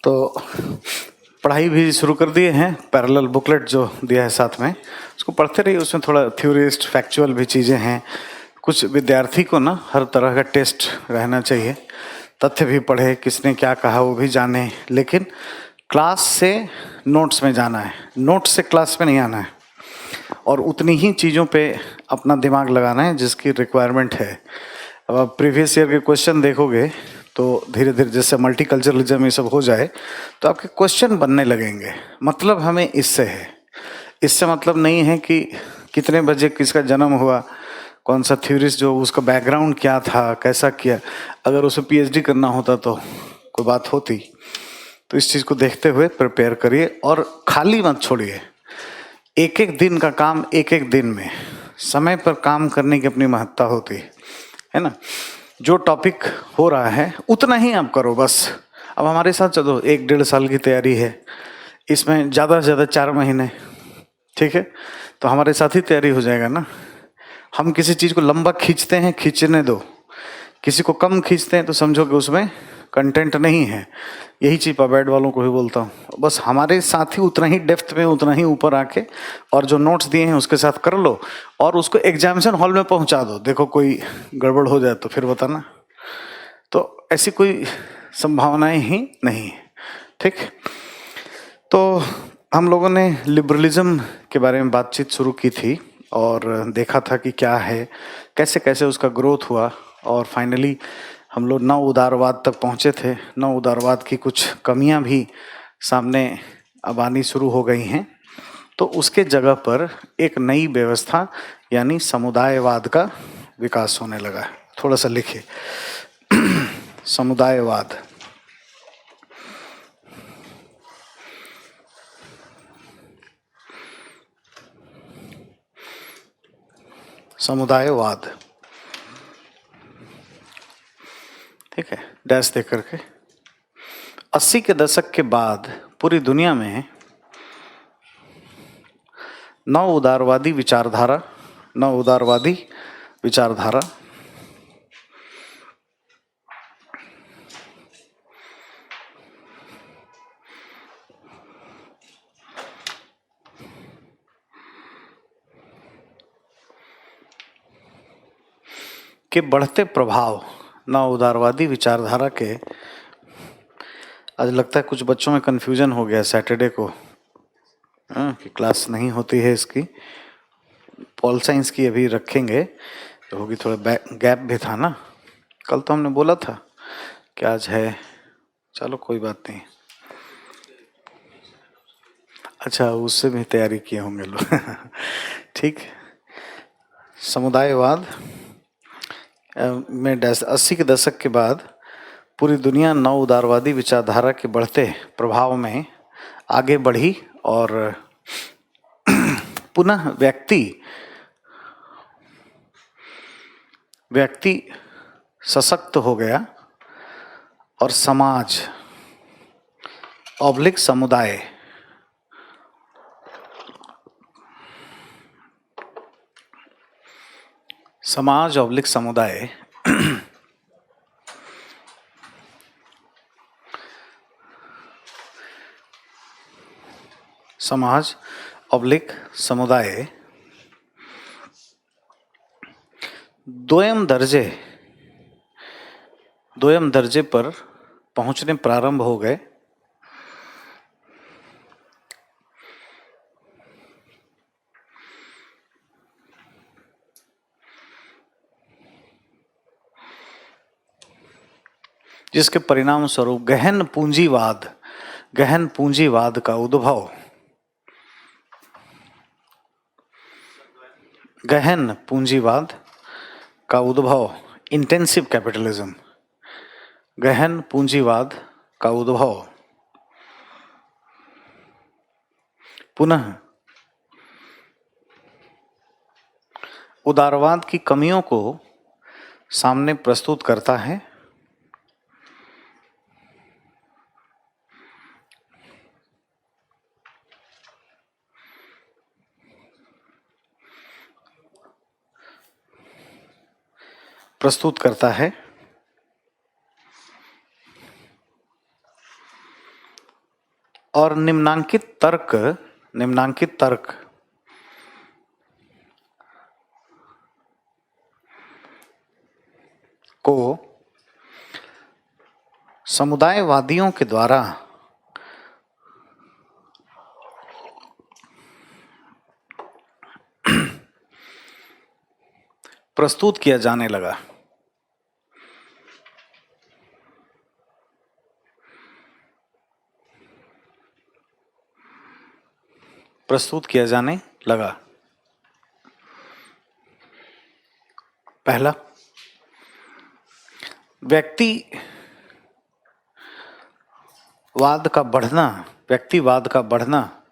तो पढ़ाई भी शुरू कर दिए हैं, पैरेलल बुकलेट जो दिया है साथ में उसको पढ़ते रहिए। उसमें थोड़ा थ्योरिस्ट फैक्चुअल भी चीज़ें हैं। कुछ विद्यार्थी को ना हर तरह का टेस्ट रहना चाहिए, तथ्य भी पढ़े, किसने क्या कहा वो भी जाने, लेकिन क्लास से नोट्स में जाना है, नोट्स से क्लास में नहीं आना है। और उतनी ही चीज़ों पे अपना दिमाग लगाना है जिसकी रिक्वायरमेंट है। अब आप प्रीवियस ईयर के क्वेश्चन देखोगे तो धीरे धीरे जैसे मल्टीकल्चरलिज्म ये सब हो जाए तो आपके क्वेश्चन बनने लगेंगे। मतलब हमें इससे है, इससे मतलब नहीं है कि कितने बजे किसका जन्म हुआ, कौन सा थ्योरिस्ट जो उसका बैकग्राउंड क्या था, कैसा किया। अगर उसे पीएचडी करना होता तो कोई बात होती। तो इस चीज़ को देखते हुए प्रिपेयर करिए और खाली मत छोड़िए। एक एक दिन का काम एक एक दिन में समय पर काम करने की अपनी महत्ता होती है ना। जो टॉपिक हो रहा है उतना ही आप करो बस। अब हमारे साथ चलो 1-1.5 साल की तैयारी है, इसमें ज़्यादा से ज़्यादा 4 महीने, ठीक है, तो हमारे साथ ही तैयारी हो जाएगा ना। हम किसी चीज़ को लंबा खींचते हैं, खींचने दो। किसी को कम खींचते हैं तो समझो कि उसमें कंटेंट नहीं है। यही चीज़ पबैड वालों को भी बोलता हूँ, बस हमारे साथ ही उतना ही डेप्थ में, उतना ही ऊपर आके और जो नोट्स दिए हैं उसके साथ कर लो और उसको एग्जामिनेशन हॉल में पहुंचा दो। देखो कोई गड़बड़ हो जाए तो फिर बताना। तो ऐसी कोई संभावनाएं ही नहीं है, ठीक। तो हम लोगों ने लिबरलिज्म के बारे में बातचीत शुरू की थी और देखा था कि क्या है, कैसे कैसे उसका ग्रोथ हुआ और फाइनली हम लोग नव उदारवाद तक पहुँचे थे। नव उदारवाद की कुछ कमियां भी सामने अब आनी शुरू हो गई हैं। तो उसके जगह पर एक नई व्यवस्था यानी समुदायवाद का विकास होने लगा है। थोड़ा सा लिखिए समुदायवाद। समुदायवाद, ठीक है, डैश दे करके। 80 के दशक के बाद पूरी दुनिया में नव उदारवादी विचारधारा के बढ़ते प्रभाव, नव उदारवादी विचारधारा के, आज लगता है कुछ बच्चों में कन्फ्यूजन हो गया सैटरडे को कि क्लास नहीं होती है इसकी। पॉल साइंस की अभी रखेंगे तो होगी, थोड़ा गैप भी था ना। कल तो हमने बोला था कि आज है, चलो कोई बात नहीं। अच्छा, उससे भी तैयारी किए होंगे लोग ठीक। समुदायवाद में 80 के दशक के बाद पूरी दुनिया नव उदारवादी विचारधारा के बढ़ते प्रभाव में आगे बढ़ी और पुनः व्यक्ति सशक्त हो गया और समाज ऑब्लिक समुदाय समाज ऑब्लिक समुदाय दोयम दर्जे पर पहुंचने प्रारंभ हो गए। जिसके परिणाम स्वरूप गहन पूंजीवाद का उद्भव, गहन पूंजीवाद का उद्भव, इंटेंसिव कैपिटलिज्म, गहन पूंजीवाद का उद्भव, पुनः उदारवाद की कमियों को सामने प्रस्तुत करता है। और निम्नांकित तर्क को समुदायवादियों के द्वारा प्रस्तुत किया जाने लगा। प्रस्तुत किया जाने लगा। पहला, व्यक्तिवाद का बढ़ना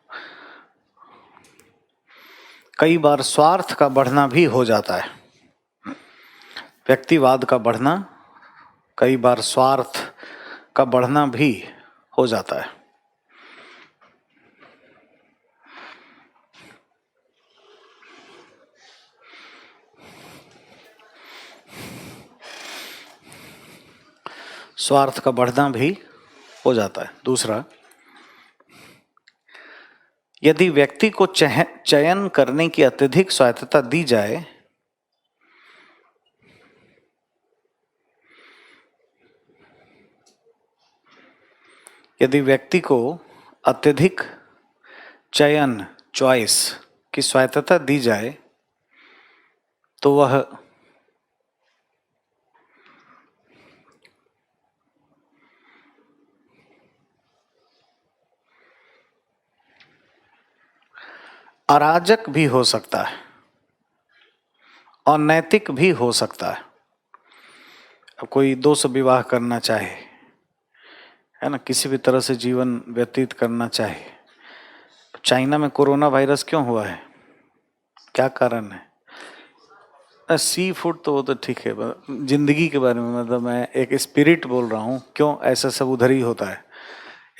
कई बार स्वार्थ का बढ़ना भी हो जाता है। व्यक्तिवाद का बढ़ना कई बार स्वार्थ का बढ़ना भी हो जाता है। स्वार्थ का बढ़ना भी हो जाता है। दूसरा, यदि व्यक्ति को चयन करने की अत्यधिक स्वायत्तता दी जाए चॉइस की स्वायत्तता दी जाए तो वह अराजक भी हो सकता है, अनैतिक भी हो सकता है। अब कोई 200 विवाह करना चाहे, है ना, किसी भी तरह से जीवन व्यतीत करना चाहे, चाइना में कोरोना वायरस क्यों हुआ है, क्या कारण है? सी फूड तो वो तो ठीक है, जिंदगी के बारे में मतलब मैं एक स्पिरिट बोल रहा हूँ, क्यों ऐसा सब उधर ही होता है।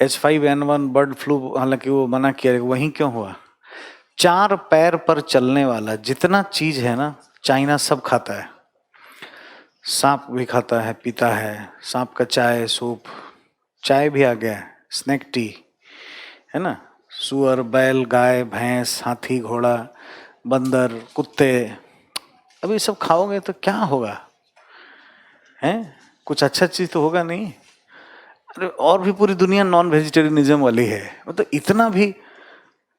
H5N1 बर्ड फ्लू, हालांकि वो मना किया, वहीं क्यों हुआ? 4 पैर पर चलने वाला जितना चीज है ना, चाइना सब खाता है। सांप भी खाता है, पीता है, सांप का चाय, सूप, चाय भी आ गया है, स्नैक टी, है ना, सुअर, बैल, गाय, भैंस, हाथी, घोड़ा, बंदर, कुत्ते, अभी सब खाओगे तो क्या होगा? हैं? कुछ अच्छा चीज तो होगा नहीं। अरे और भी पूरी दुनिया नॉन वेजिटेरियनिज्म वाली है,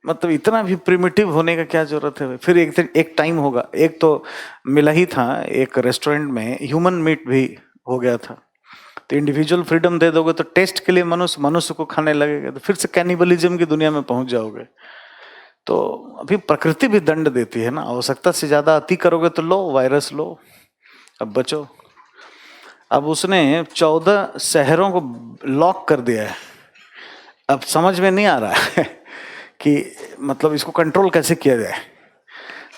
मतलब इतना भी प्रिमिटिव होने का क्या जरूरत है? फिर एक टाइम होगा, एक तो मिला ही था, एक रेस्टोरेंट में ह्यूमन मीट भी हो गया था। तो इंडिविजुअल फ्रीडम दे दोगे तो टेस्ट के लिए मनुष्य को खाने लगेगा, तो फिर से कैनिबलिज्म की दुनिया में पहुंच जाओगे। तो अभी प्रकृति भी दंड देती है ना, आवश्यकता से ज्यादा अति करोगे तो लो वायरस लो, अब बचो। अब उसने 14 शहरों को लॉक कर दिया है। अब समझ में नहीं आ रहा है कि मतलब इसको कंट्रोल कैसे किया जाए।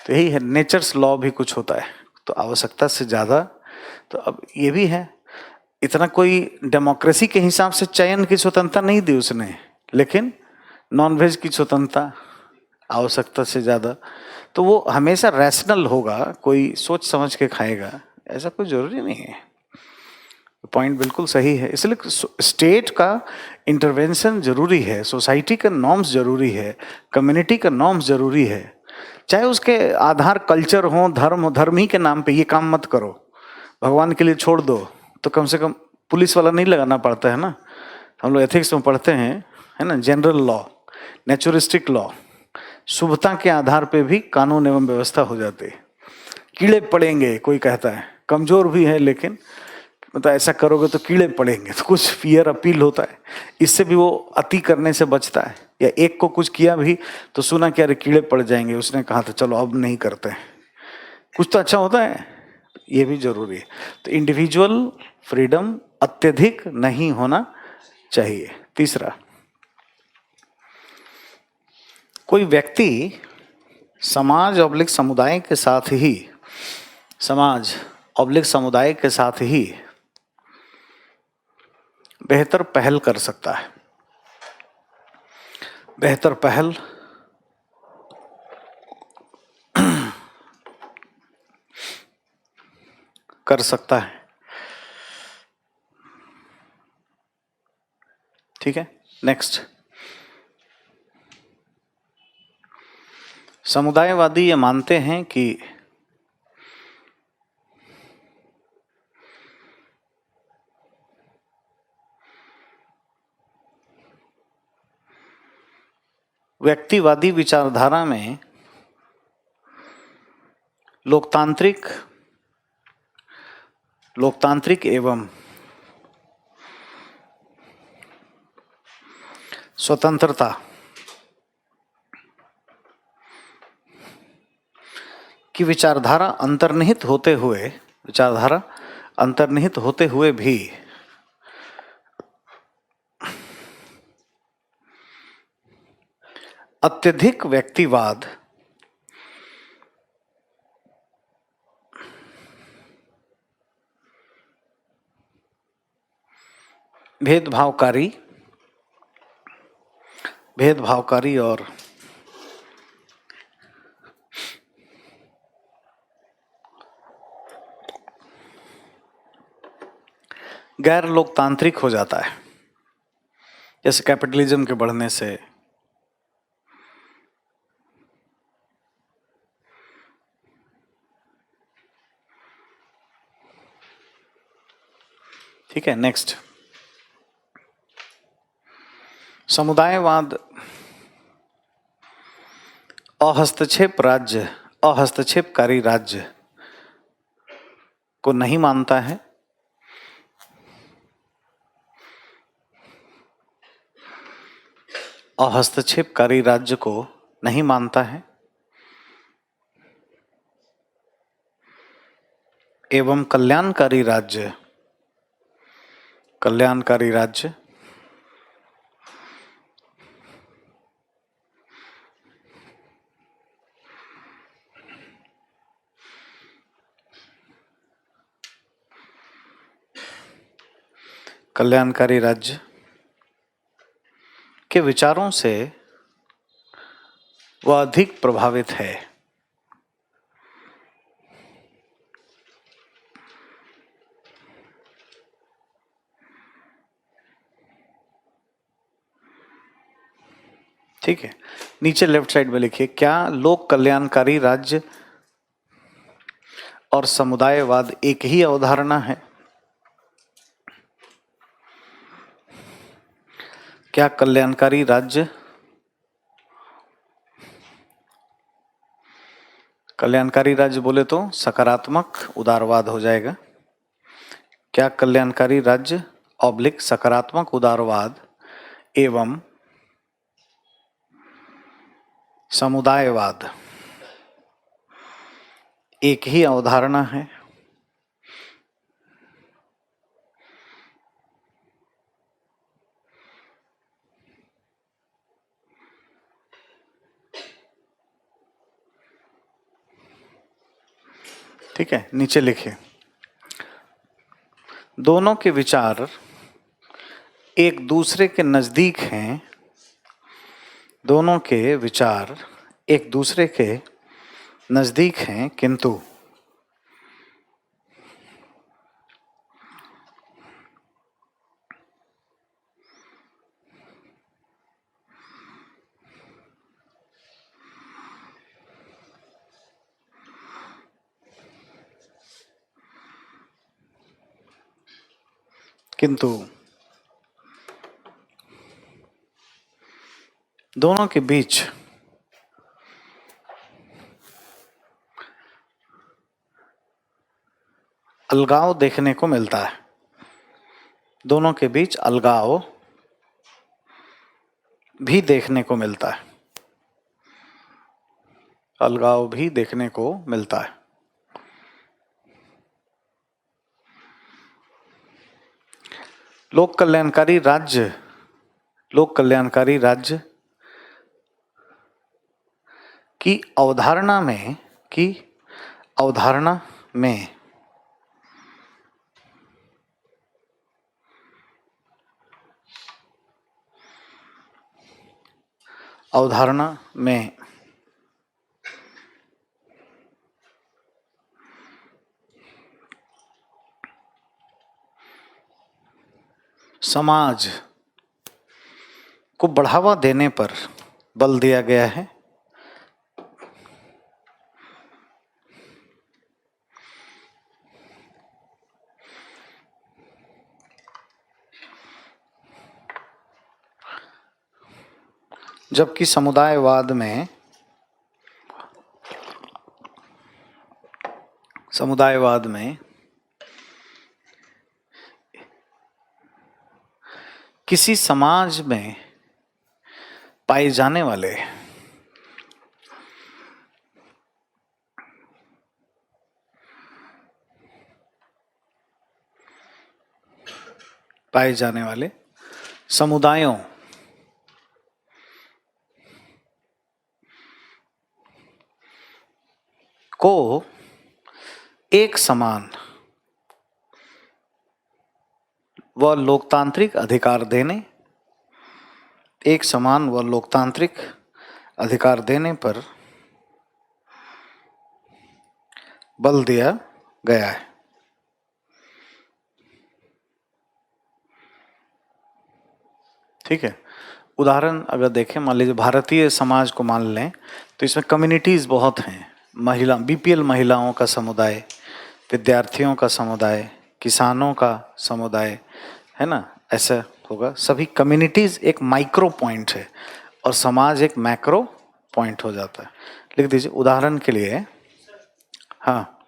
तो यही है, नेचर्स लॉ भी कुछ होता है, तो आवश्यकता से ज्यादा। तो अब ये भी है, इतना कोई डेमोक्रेसी के हिसाब से चयन की स्वतंत्रता नहीं दी उसने, लेकिन नॉनवेज की स्वतंत्रता आवश्यकता से ज्यादा। तो वो हमेशा रैशनल होगा, कोई सोच समझ के खाएगा, ऐसा कोई जरूरी नहीं है। पॉइंट बिल्कुल सही है। इसलिए स्टेट का इंटरवेंशन जरूरी है, सोसाइटी का नॉर्म्स जरूरी है, कम्युनिटी का नॉर्म्स जरूरी है। चाहे उसके आधार कल्चर हो, धर्म हो, धर्म ही के नाम पे ये काम मत करो, भगवान के लिए छोड़ दो, तो कम से कम पुलिस वाला नहीं लगाना पड़ता है ना। हम लोग एथिक्स में पढ़ते हैं, है ना, जनरल लॉ, नेचुरिस्टिक लॉ, शुभता के आधार पे भी कानून एवं व्यवस्था हो जाती है। कीड़े पड़ेंगे कोई कहता है, कमजोर भी है लेकिन मतलब ऐसा करोगे तो कीड़े पड़ेंगे, तो कुछ फियर अपील होता है, इससे भी वो अति करने से बचता है। या एक को कुछ किया भी तो सुना कि अरे कीड़े पड़ जाएंगे, उसने कहा था चलो अब नहीं करते, कुछ तो अच्छा होता है, ये भी जरूरी है। तो इंडिविजुअल फ्रीडम अत्यधिक नहीं होना चाहिए। तीसरा, कोई व्यक्ति समाज ऑब्लिक समुदाय के साथ ही बेहतर पहल कर सकता है, बेहतर पहल कर सकता है। ठीक है, नेक्स्ट, समुदायवादी ये मानते हैं कि व्यक्तिवादी विचारधारा में लोकतांत्रिक एवं स्वतंत्रता की विचारधारा अंतर्निहित होते हुए भी अत्यधिक व्यक्तिवाद भेदभावकारी और गैर लोकतांत्रिक हो जाता है, जैसे कैपिटलिज्म के बढ़ने से ठीक है। नेक्स्ट, समुदायवाद अहस्तक्षेपकारी राज्य को नहीं मानता है। हस्तक्षेपकारी राज्य को नहीं मानता है एवं कल्याणकारी राज्य के विचारों से वह अधिक प्रभावित है। ठीक है, नीचे लेफ्ट साइड में लिखिए, क्या लोक कल्याणकारी राज्य और समुदायवाद एक ही अवधारणा है? क्या कल्याणकारी राज्य बोले तो सकारात्मक उदारवाद हो जाएगा। क्या कल्याणकारी राज्य ऑब्लिक सकारात्मक उदारवाद एवं समुदायवाद एक ही अवधारणा है? ठीक है, नीचे लिखिए, दोनों के विचार एक दूसरे के नजदीक हैं। दोनों के विचार एक दूसरे के नजदीक हैं, किंतु दोनों के बीच अलगाव देखने को मिलता है। दोनों के बीच अलगाव भी देखने को मिलता है। अलगाव भी देखने को मिलता है। लोक कल्याणकारी राज्य की अवधारणा में समाज को बढ़ावा देने पर बल दिया गया है। जबकि समुदायवाद में किसी समाज में पाए जाने वाले समुदायों को एक समान व लोकतांत्रिक अधिकार देने पर बल दिया गया है। ठीक है, उदाहरण अगर देखें, मान लीजिए भारतीय समाज को मान लें तो इसमें कम्युनिटीज बहुत हैं। बीपीएल महिलाओं का समुदाय, विद्यार्थियों का समुदाय, किसानों का समुदाय, है ना, ऐसा होगा। सभी कम्युनिटीज एक माइक्रो पॉइंट है और समाज एक मैक्रो पॉइंट हो जाता है। लिख दीजिए उदाहरण के लिए। हाँ,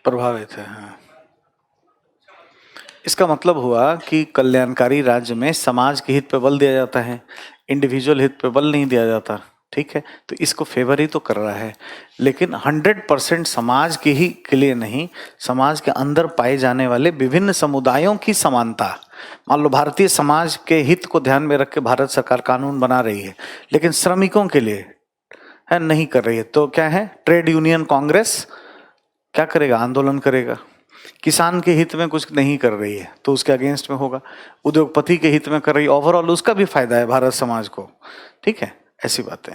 प्रभावित है। हाँ, इसका मतलब हुआ कि कल्याणकारी राज्य में समाज के हित पे बल दिया जाता है, इंडिविजुअल हित पे बल नहीं दिया जाता। ठीक है, तो इसको फेवर ही तो कर रहा है, लेकिन 100% समाज के ही के लिए नहीं, समाज के अंदर पाए जाने वाले विभिन्न समुदायों की समानता। मान लो भारतीय समाज के हित को ध्यान में रख के भारत सरकार कानून बना रही है, लेकिन श्रमिकों के लिए है नहीं कर रही है, तो क्या है, ट्रेड यूनियन कांग्रेस क्या करेगा, आंदोलन करेगा। किसान के हित में कुछ नहीं कर रही है तो उसके अगेंस्ट में होगा। उद्योगपति के हित में कर रही है, ओवरऑल उसका भी फायदा है भारत समाज को। ठीक है, ऐसी बातें।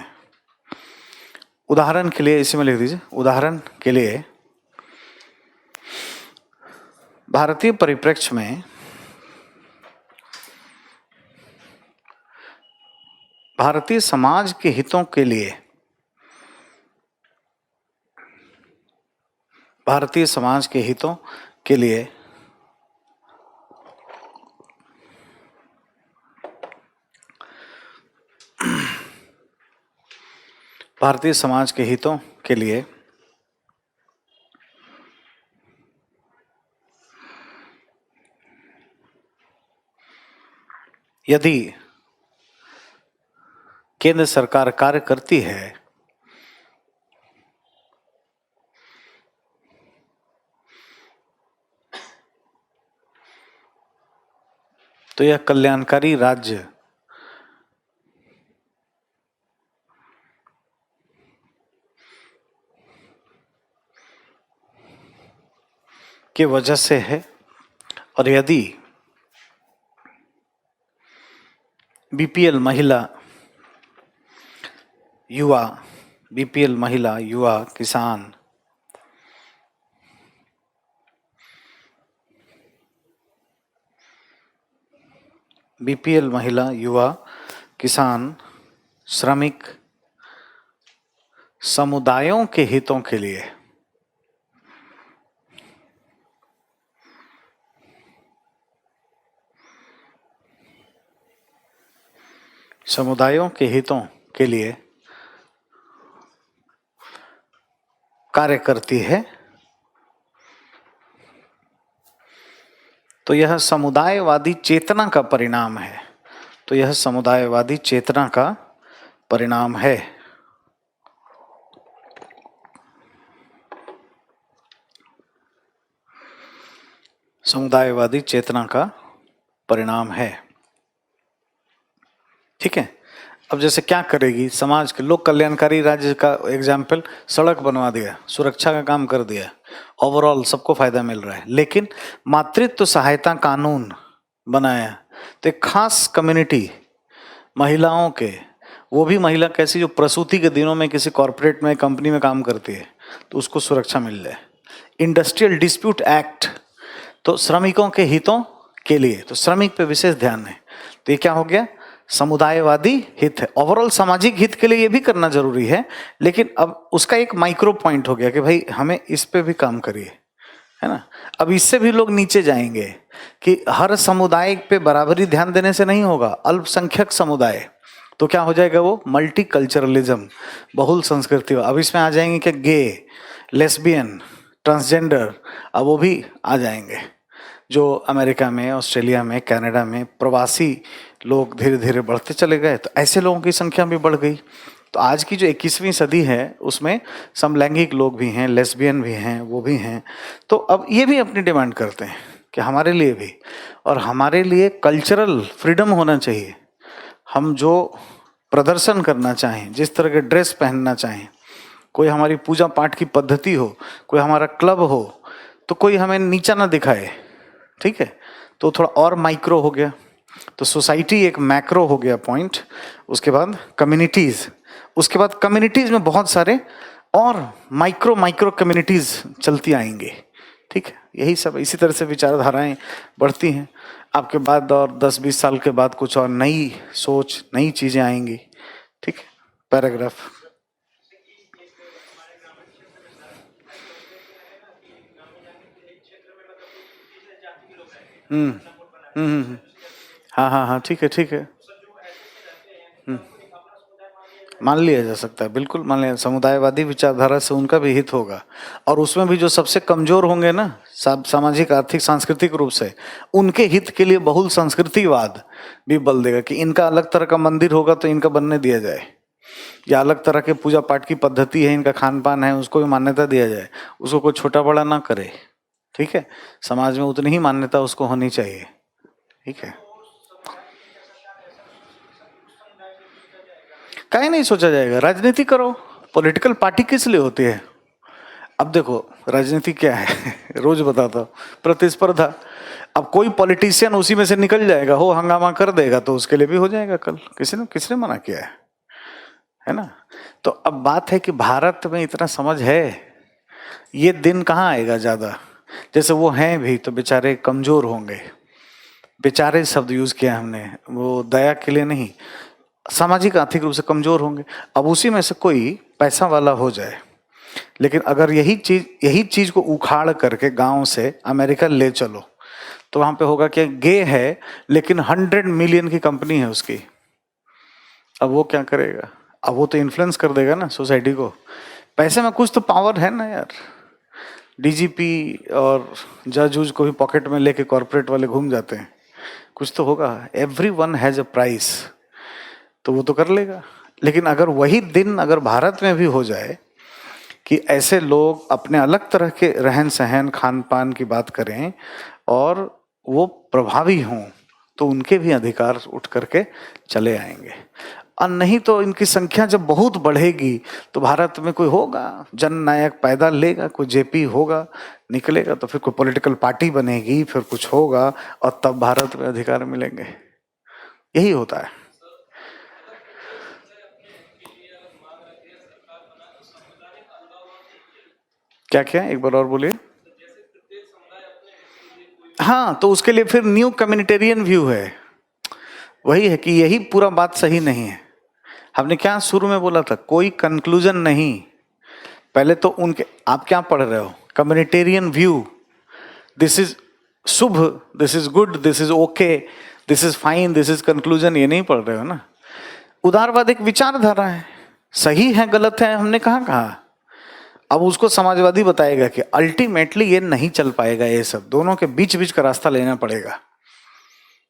उदाहरण के लिए इसी में लिख दीजिए, उदाहरण के लिए भारतीय परिप्रेक्ष्य में भारतीय समाज के हितों के लिए भारतीय समाज के हितों के लिए भारतीय समाज के हितों के लिए यदि केंद्र सरकार कार्य करती है तो यह कल्याणकारी राज्य के वजह से है, और यदि बीपीएल महिला, युवा, किसान, बीपीएल महिला, युवा, किसान, श्रमिक समुदायों के हितों के लिए कार्य करती है, तो यह समुदायवादी चेतना का परिणाम है। समुदायवादी चेतना का परिणाम है। ठीक है, अब जैसे क्या करेगी समाज के लोग, कल्याणकारी राज्य का एग्जाम्पल, सड़क बनवा दिया, सुरक्षा का काम कर दिया, ओवरऑल सबको फायदा मिल रहा है। लेकिन मातृत्व सहायता कानून बनाया तो एक खास कम्युनिटी महिलाओं के, वो भी महिला कैसी, जो प्रसूति के दिनों में किसी कॉरपोरेट में, कंपनी में काम करती है, तो उसको सुरक्षा मिल जाए। इंडस्ट्रियल डिस्प्यूट एक्ट, तो श्रमिकों के हितों के लिए, तो श्रमिक पे विशेष ध्यान है। तो ये क्या हो गया, समुदायवादी हित है। ओवरऑल सामाजिक हित के लिए ये भी करना जरूरी है, लेकिन अब उसका एक माइक्रो पॉइंट हो गया कि भाई हमें इस पे भी काम करिए। है ना। अब इससे भी लोग नीचे जाएंगे कि हर समुदाय पे बराबरी ध्यान देने से नहीं होगा, अल्पसंख्यक समुदाय, तो क्या हो जाएगा वो मल्टी कल्चरलिज्म, बहुल संस्कृति। अब इसमें आ जाएंगे कि गे, लेस्बियन, ट्रांसजेंडर, अब वो भी आ जाएंगे। जो अमेरिका में, ऑस्ट्रेलिया में, कनाडा में प्रवासी लोग धीरे धीरे बढ़ते चले गए, तो ऐसे लोगों की संख्या भी बढ़ गई। तो आज की जो 21वीं सदी है उसमें समलैंगिक लोग भी हैं, लेस्बियन भी हैं, वो भी हैं। तो अब ये भी अपनी डिमांड करते हैं कि हमारे लिए भी, और हमारे लिए कल्चरल फ्रीडम होना चाहिए। हम जो प्रदर्शन करना चाहें, जिस तरह के ड्रेस पहनना चाहें, कोई हमारी पूजा पाठ की पद्धति हो, कोई हमारा क्लब हो, तो कोई हमें नीचा ना दिखाए, ठीक है। तो थोड़ा और माइक्रो हो गया, तो सोसाइटी एक मैक्रो हो गया पॉइंट। उसके बाद कम्युनिटीज़, उसके बाद कम्युनिटीज़ में बहुत सारे और माइक्रो माइक्रो कम्युनिटीज़ चलती आएंगे, ठीक है। यही सब इसी तरह से विचारधाराएं बढ़ती हैं। आपके बाद और 10-20 साल के बाद कुछ और नई सोच, नई चीज़ें आएंगी, ठीक है। पैराग्राफ हम्म हाँ हाँ हाँ, ठीक है ठीक है। मान लिया जा सकता है, बिल्कुल मान लिया। समुदायवादी विचारधारा से उनका भी हित होगा, और उसमें भी जो सबसे कमजोर होंगे ना, सामाजिक आर्थिक सांस्कृतिक रूप से, उनके हित के लिए बहुल संस्कृतिवाद भी बल देगा कि इनका अलग तरह का मंदिर होगा तो इनका बनने दिया जाए, या अलग तरह के पूजा पाठ की पद्धति है, इनका खान पान है, उसको भी मान्यता दिया जाए, उसको कोई छोटा बड़ा ना करे, ठीक है। समाज में उतनी ही मान्यता उसको होनी चाहिए, ठीक है। काहे नहीं सोचा जाएगा, राजनीति करो। पॉलिटिकल पार्टी किस लिए होती है? अब देखो राजनीति क्या है रोज बताता हूँ, प्रतिस्पर्धा। अब कोई पॉलिटिशियन उसी में से निकल जाएगा, हो हंगामा कर देगा, तो उसके लिए भी हो जाएगा कल, किसने मना किया है ना। तो अब बात है कि भारत में इतना समझ है, ये दिन कहाँ आएगा ज्यादा। जैसे वो हैं भी तो बेचारे कमजोर होंगे, बेचारे शब्द यूज किया हमने, वो दया के लिए नहीं, सामाजिक आर्थिक रूप से कमजोर होंगे। अब उसी में से कोई पैसा वाला हो जाए, लेकिन अगर यही चीज को उखाड़ करके गांव से अमेरिका ले चलो, तो वहां पे होगा कि गे है लेकिन 100 मिलियन की कंपनी है उसकी। अब वो क्या करेगा? अब वो तो इन्फ्लुएंस कर देगा ना सोसाइटी को। पैसे में कुछ तो पावर है ना यार। डीजीपी और जज उज को भी पॉकेट में लेके कॉर्पोरेट वाले घूम जाते हैं, कुछ तो होगा। एवरीवन हैज अ प्राइस, तो वो तो कर लेगा। लेकिन अगर वही दिन अगर भारत में भी हो जाए कि ऐसे लोग अपने अलग तरह के रहन सहन खान पान की बात करें और वो प्रभावी हों, तो उनके भी अधिकार उठ करके चले आएंगे। और नहीं तो इनकी संख्या जब बहुत बढ़ेगी तो भारत में कोई होगा जननायक पैदा लेगा, कोई जेपी होगा निकलेगा, तो फिर कोई पॉलिटिकल पार्टी बनेगी, फिर कुछ होगा, और तब भारत में अधिकार मिलेंगे। यही होता है। क्या क्या, एक बार और बोलिए। हाँ, तो उसके लिए फिर न्यू कम्युनिटेरियन व्यू है। वही है कि यही पूरा बात सही नहीं है। हमने क्या शुरू में बोला था, कोई कंक्लूजन नहीं। पहले तो उनके, आप क्या पढ़ रहे हो? Communitarian view, this is Shubh, this is good, this is okay, this is fine, this is conclusion, ये नहीं पढ़ रहे हो ना। उदारवाद एक विचारधारा है, सही है गलत है हमने कहाँ कहा। अब उसको समाजवादी बताएगा कि अल्टीमेटली ये नहीं चल पाएगा, ये सब दोनों के बीच बीच का रास्ता लेना पड़ेगा,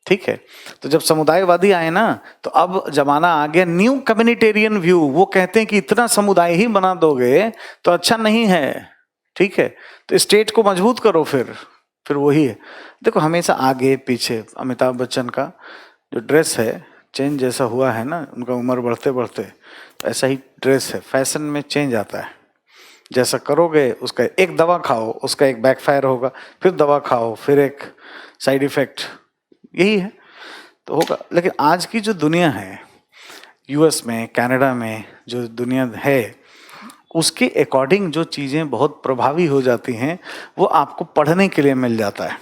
ठीक है। तो जब समुदायवादी आए ना, तो अब जमाना आ गया न्यू कम्युनिटेरियन व्यू। वो कहते हैं कि इतना समुदाय ही बना दोगे तो अच्छा नहीं है, ठीक है। तो स्टेट को मजबूत करो, फिर वही है। देखो हमेशा आगे पीछे, अमिताभ बच्चन का जो ड्रेस है, चेंज जैसा हुआ है ना, उनका उम्र बढ़ते बढ़ते, तो ऐसा ही ड्रेस है, फैशन में चेंज आता है। जैसा करोगे उसका, एक दवा खाओ उसका एक बैकफायर होगा, फिर दवा खाओ फिर एक साइड इफेक्ट, यही है तो होगा। लेकिन आज की जो दुनिया है, यूएस में, कनाडा में जो दुनिया है, उसके अकॉर्डिंग जो चीज़ें बहुत प्रभावी हो जाती हैं, वो आपको पढ़ने के लिए मिल जाता है।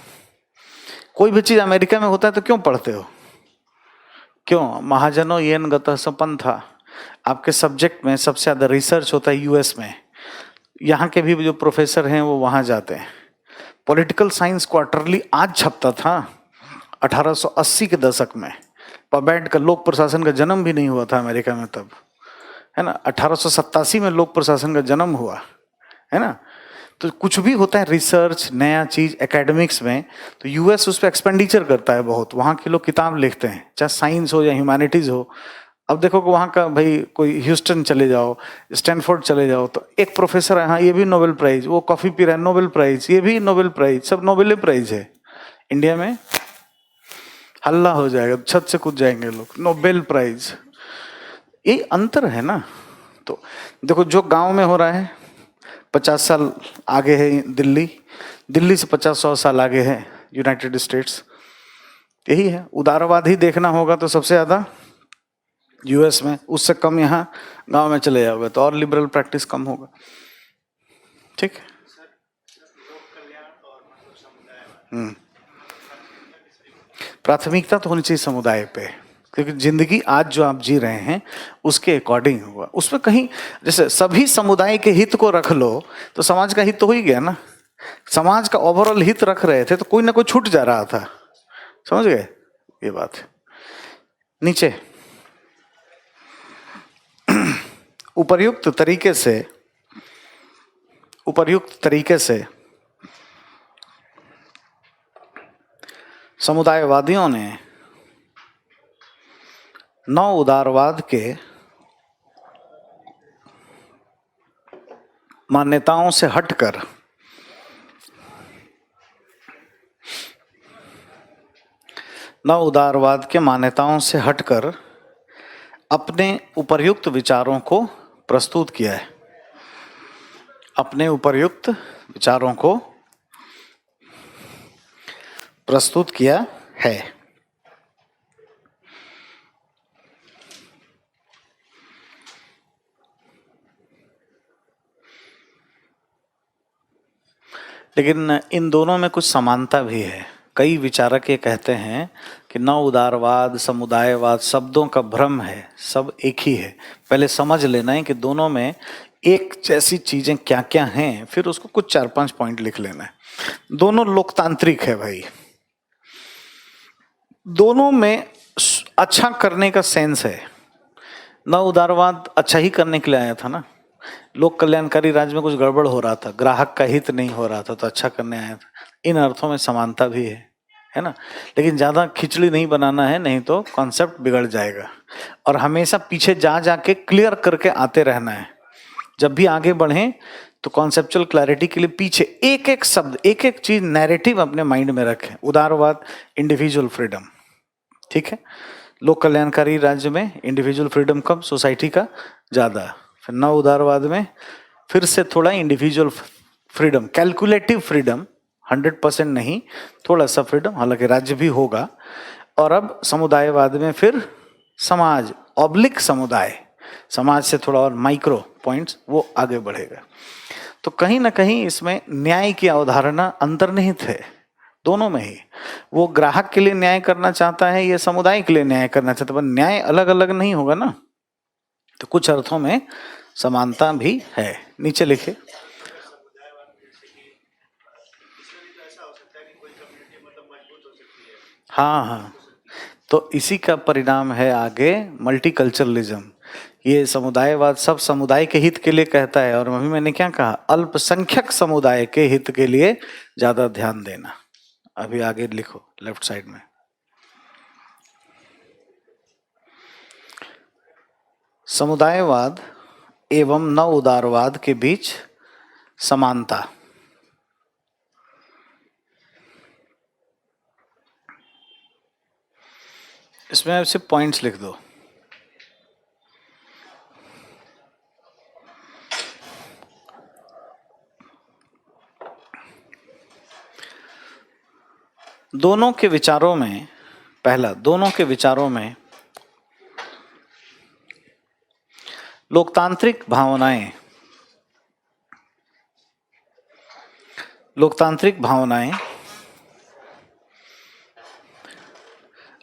कोई भी चीज़ अमेरिका में होता है तो क्यों पढ़ते हो? क्यों? महाजनो येन गतः सपंथा, आपके सब्जेक्ट में सबसे ज़्यादा रिसर्च होता है यूएस में। यहाँ के भी जो प्रोफेसर हैं वो वहाँ जाते हैं, पॉलिटिकल साइंस क्वार्टरली आज छपता था 1880 के दशक में। पबैट का लोक प्रशासन का जन्म भी नहीं हुआ था अमेरिका में तब, है ना। 1887 में लोक प्रशासन का जन्म हुआ, है ना। तो कुछ भी होता है रिसर्च, नया चीज एकेडमिक्स में, तो यूएस उस पर एक्सपेंडिचर करता है बहुत। वहाँ के लोग किताब लिखते हैं, चाहे साइंस हो या ह्यूमैनिटीज हो। अब देखो कि वहाँ का भाई कोई ह्यूस्टन चले जाओ, स्टैनफोर्ड चले जाओ, तो एक प्रोफेसर है, हाँ ये भी नोबेल प्राइज, वो कॉफी पी रहा है नोबेल प्राइज, ये भी नोबेल प्राइज, सब नोबेल प्राइज है। इंडिया में हल्ला हो जाएगा, छत से कूद जाएंगे लोग, नोबेल प्राइज। ये अंतर है ना। तो देखो जो गांव में हो रहा है, 50 साल आगे है दिल्ली, दिल्ली से 50-100 साल आगे है यूनाइटेड स्टेट्स। यही है, उदारवाद ही देखना होगा तो सबसे ज्यादा यूएस में, उससे कम यहाँ गांव में चले जाओगे तो और लिबरल प्रैक्टिस कम होगा। ठीक है। प्राथमिकता तो होनी चाहिए समुदाय पे, क्योंकि जिंदगी आज जो आप जी रहे हैं उसके अकॉर्डिंग हुआ। उसमें कहीं जैसे सभी समुदाय के हित को रख लो तो समाज का हित तो हो ही गया ना। समाज का ओवरऑल हित रख रहे थे तो कोई ना कोई छूट जा रहा था, समझ गए ये बात। नीचे उपर्युक्त तरीके से समुदायवादियों ने नव उदारवाद के मान्यताओं से हटकर अपने उपर्युक्त विचारों को प्रस्तुत किया है। अपने उपर्युक्त विचारों को प्रस्तुत किया है। लेकिन इन दोनों में कुछ समानता भी है। कई विचारक ये कहते हैं कि नव उदारवाद, समुदायवाद शब्दों का भ्रम है, सब एक ही है। पहले समझ लेना है कि दोनों में एक जैसी चीजें क्या क्या हैं, फिर उसको कुछ 4-5 पॉइंट लिख लेना है। दोनों लोकतांत्रिक है भाई, दोनों में अच्छा करने का सेंस है। नव उदारवाद अच्छा ही करने के लिए आया था ना। लोक कल्याणकारी राज्य में कुछ गड़बड़ हो रहा था, ग्राहक का हित नहीं हो रहा था, तो अच्छा करने आया था। इन अर्थों में समानता भी है ना। लेकिन ज्यादा खिचड़ी नहीं बनाना है, नहीं तो कॉन्सेप्ट बिगड़ जाएगा। और हमेशा पीछे जा जाके क्लियर करके आते रहना है। जब भी आगे बढ़ें तो कॉन्सेप्चुअल क्लैरिटी के लिए पीछे एक एक शब्द, एक एक चीज, नैरेटिव अपने माइंड में रखें। उदारवाद इंडिविजुअल फ्रीडम, ठीक है। लोक कल्याणकारी राज्य में इंडिविजुअल फ्रीडम कम, सोसाइटी का ज्यादा। फिर नव उदारवाद में फिर से थोड़ा इंडिविजुअल फ्रीडम, कैलकुलेटिव फ्रीडम, 100% नहीं, थोड़ा सा फ्रीडम, हालांकि राज्य भी होगा। और अब समुदायवाद में फिर समाज ऑब्लिक समुदाय, समाज से थोड़ा और माइक्रो पॉइंट्स, वो आगे बढ़ेगा। तो कहीं ना कहीं इसमें न्याय की अवधारणा अंतर्निहित है दोनों में ही। वो ग्राहक के लिए न्याय करना चाहता है, ये समुदाय के लिए न्याय करना चाहता है, पर न्याय अलग अलग नहीं होगा ना। तो कुछ अर्थों में समानता भी है। नीचे लिखे। हाँ हाँ, तो इसी का परिणाम है आगे मल्टीकल्चरलिज्म। ये समुदायवाद सब समुदाय के हित के लिए कहता है, और अभी मैंने क्या कहा, अल्पसंख्यक समुदाय के हित के लिए ज्यादा ध्यान देना। अभी आगे लिखो लेफ्ट साइड में। समुदायवाद एवं नव उदारवाद के बीच समानता। इसमें आप सिर्फ पॉइंट्स लिख दो। दोनों के विचारों में, पहला, दोनों के विचारों में लोकतांत्रिक भावनाएं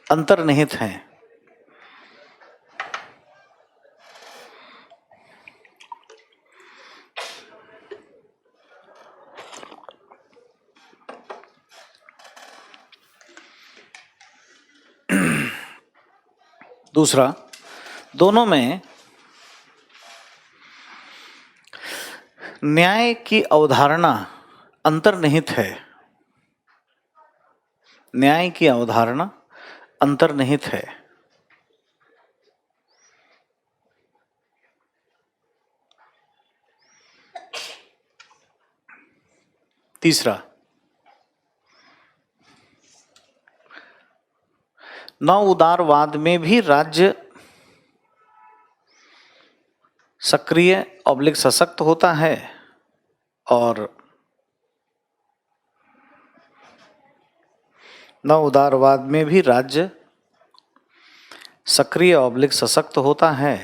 अंतर्निहित हैं। दूसरा, दोनों में न्याय की अवधारणा अंतर्निहित है। न्याय की अवधारणा अंतर्निहित है। तीसरा, नव उदारवाद में भी राज्य सक्रिय ऑब्लिक सशक्त होता है और नव उदारवाद में भी राज्य सक्रिय ऑब्लिक सशक्त होता है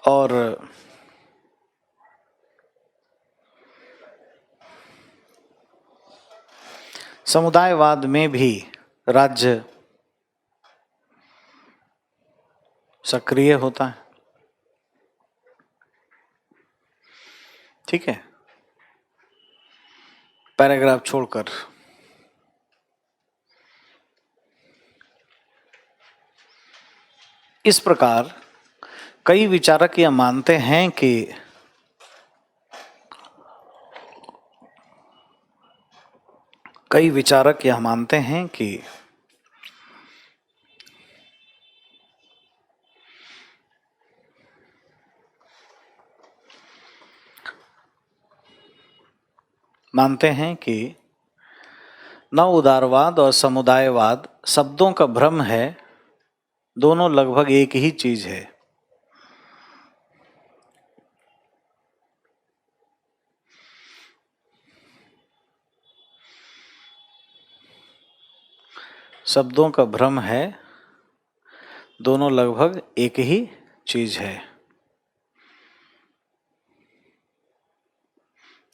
और समुदायवाद में भी राज्य सक्रिय होता है। ठीक है, पैराग्राफ छोड़कर इस प्रकार कई विचारक यह मानते हैं कि नव उदारवाद और समुदायवाद शब्दों का भ्रम है, दोनों लगभग एक ही चीज है। शब्दों का भ्रम है, दोनों लगभग एक ही चीज है।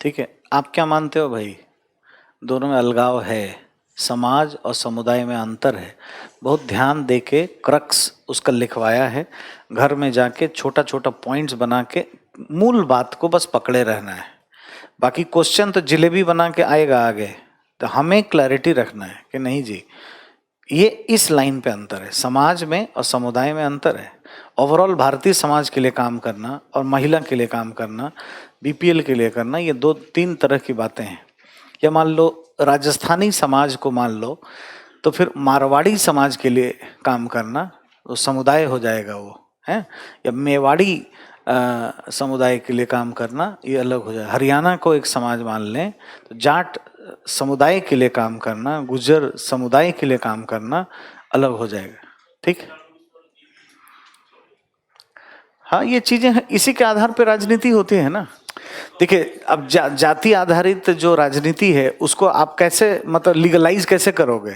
ठीक है, आप क्या मानते हो भाई? दोनों में अलगाव है, समाज और समुदाय में अंतर है। बहुत ध्यान देके क्रक्स उसका लिखवाया है, घर में जाके छोटा छोटा पॉइंट्स बना के मूल बात को बस पकड़े रहना है। बाकी क्वेश्चन तो जिलेबी बना के आएगा आगे, तो हमें क्लैरिटी रखना है कि नहीं जी, ये इस लाइन पे अंतर है, समाज में और समुदाय में अंतर है। ओवरऑल भारतीय समाज के लिए काम करना और महिला के लिए काम करना, बीपीएल के लिए करना, ये दो तीन तरह की बातें हैं। या मान लो राजस्थानी समाज को मान लो, तो फिर मारवाड़ी समाज के लिए काम करना तो समुदाय हो जाएगा वो, है। या मेवाड़ी समुदाय के लिए काम करना ये अलग हो जाए। हरियाणा को एक समाज मान लें तो जाट समुदाय के लिए काम करना, गुज्जर समुदाय के लिए काम करना अलग हो जाएगा। ठीक, हाँ, ये चीजें इसी के आधार पर राजनीति होती है ना। देखिए, अब जाति आधारित जो राजनीति है उसको आप कैसे मतलब लीगलाइज कैसे करोगे?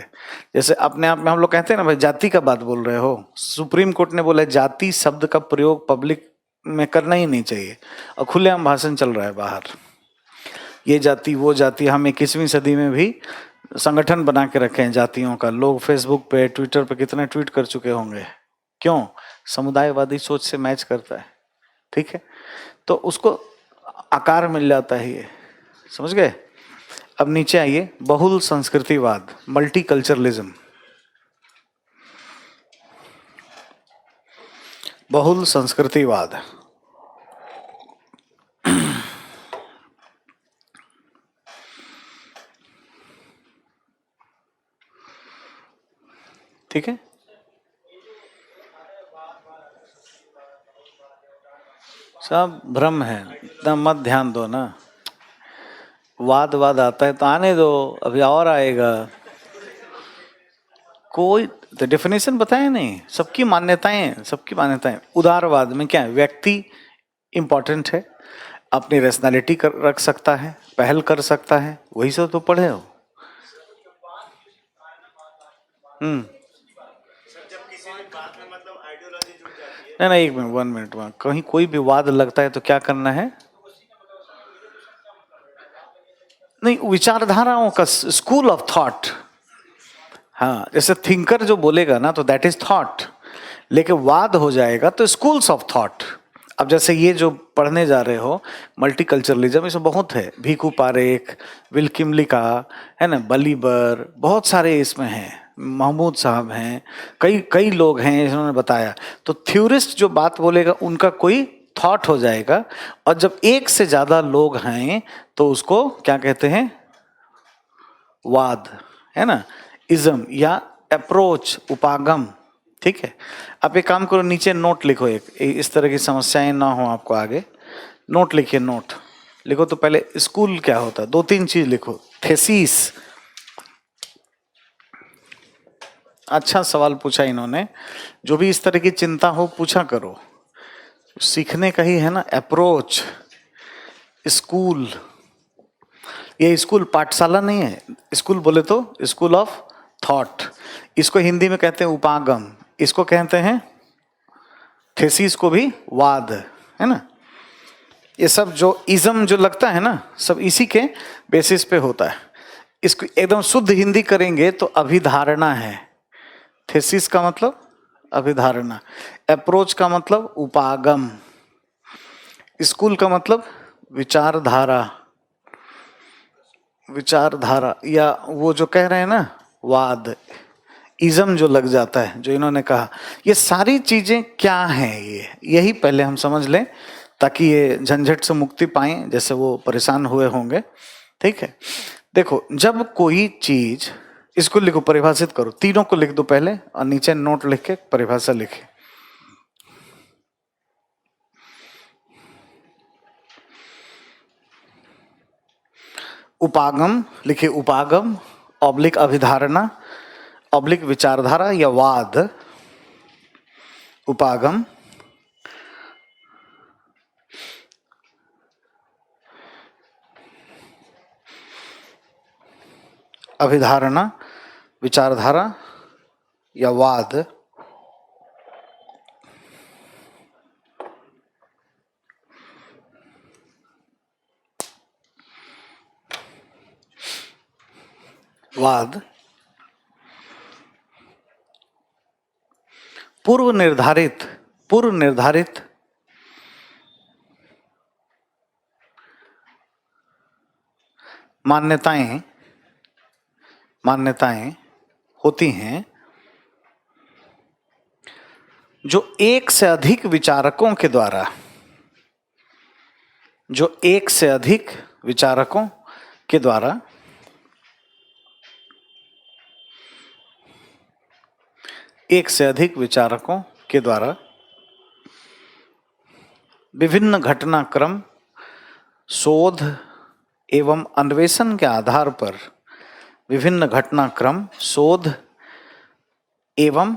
जैसे अपने आप में हम लोग कहते हैं ना भाई, जाति का बात बोल रहे हो, सुप्रीम कोर्ट ने बोला जाति शब्द का प्रयोग पब्लिक में करना ही नहीं चाहिए, और खुलेआम भाषण चल रहा है बाहर, ये जाति वो जाति। हम 21वीं सदी में भी संगठन बना के रखे हैं जातियों का। लोग फेसबुक पे, ट्विटर पे कितने ट्वीट कर चुके होंगे। क्यों? समुदायवादी सोच से मैच करता है। ठीक है, तो उसको आकार मिल जाता है, ये समझ गए। अब नीचे आइए, बहुल संस्कृतिवाद, मल्टीकल्चरलिज्म। बहुल संस्कृतिवाद ठीक है, सब भ्रम है, एकदम मत ध्यान दो ना। वाद आता है तो आने दो, अभी और आएगा। कोई तो डेफिनेशन बताए नहीं, सबकी मान्यताएं। उदारवाद में क्या है? व्यक्ति इंपॉर्टेंट है, अपनी रेशनैलिटी रख सकता है, पहल कर सकता है, वही सब तो पढ़े हो। नहीं, एक मिनट, 1 मिनट, कहीं कोई भी वाद लगता है तो क्या करना है? नहीं, विचारधाराओं का, स्कूल ऑफ थॉट। हाँ, जैसे थिंकर जो बोलेगा ना तो दैट इज थॉट, लेकिन वाद हो जाएगा तो स्कूल्स ऑफ थॉट। अब जैसे ये जो पढ़ने जा रहे हो मल्टीकल्चरलिज्म, इसमें बहुत है, भीखू पारेख, विल्किमलिका, है ना, बलीबर, बहुत सारे इसमें हैं, महमूद साहब हैं, कई कई लोग हैं इन्होंने बताया। तो थ्योरिस्ट जो बात बोलेगा उनका कोई थॉट हो जाएगा, और जब एक से ज्यादा लोग हैं तो उसको क्या कहते हैं, वाद, है ना, इज्म या अप्रोच, उपागम। ठीक है, आप एक काम करो, नीचे नोट लिखो, एक इस तरह की समस्याएं ना हो आपको आगे, नोट लिखिए, नोट लिखो। तो पहले स्कूल क्या होता है, 2-3 चीज लिखो। थेसिस, अच्छा सवाल पूछा इन्होंने, जो भी इस तरह की चिंता हो पूछा करो, सीखने का ही है ना। अप्रोच, स्कूल, ये स्कूल पाठशाला नहीं है, स्कूल बोले तो स्कूल ऑफ थॉट, इसको हिंदी में कहते हैं उपागम, इसको कहते हैं थेसिस, को भी वाद, है ना। ये सब जो इज्म जो लगता है ना, सब इसी के बेसिस पे होता है। इसको एकदम शुद्ध हिंदी करेंगे तो अभिधारणा है। थेसिस का मतलब अभिधारणा, अप्रोच का मतलब उपागम, स्कूल का मतलब विचारधारा, विचारधारा, या वो जो कह रहे हैं ना वाद, इज्म जो लग जाता है, जो इन्होंने कहा, ये सारी चीजें क्या हैं, ये यही पहले हम समझ लें ताकि ये झंझट से मुक्ति पाएं, जैसे वो परेशान हुए होंगे। ठीक है, देखो जब कोई चीज, इसको लिखो, परिभाषित करो, तीनों को लिख दो पहले और नीचे नोट लिख के परिभाषा लिखे। उपागम लिखिए, उपागम ऑब्लिक अभिधारणा ऑब्लिक विचारधारा या वाद, उपागम, अभिधारणा, विचारधारा या वाद, वाद पूर्व निर्धारित मान्यताएं होती हैं जो एक से अधिक विचारकों के द्वारा, जो एक से अधिक विचारकों के द्वारा एक से अधिक विचारकों के द्वारा विभिन्न घटनाक्रम, शोध एवं अन्वेषण के आधार पर, विभिन्न घटनाक्रम, शोध एवं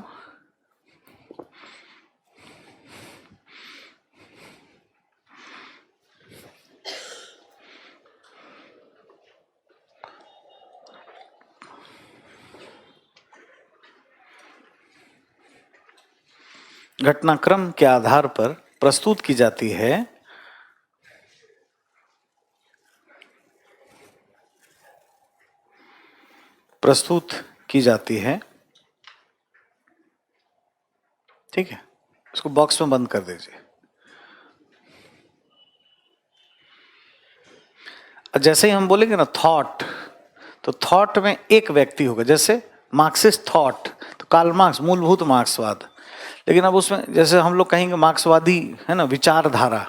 घटनाक्रम के आधार पर प्रस्तुत की जाती है, प्रस्तुत की जाती है। ठीक है, इसको बॉक्स में बंद कर दीजिए। जैसे ही हम बोलेंगे ना थॉट, तो थॉट में एक व्यक्ति होगा, जैसे मार्क्सिस्ट थॉट, तो कार्ल मार्क्स, मूलभूत मार्क्सवाद। लेकिन अब उसमें जैसे हम लोग कहेंगे मार्क्सवादी, है ना, विचारधारा,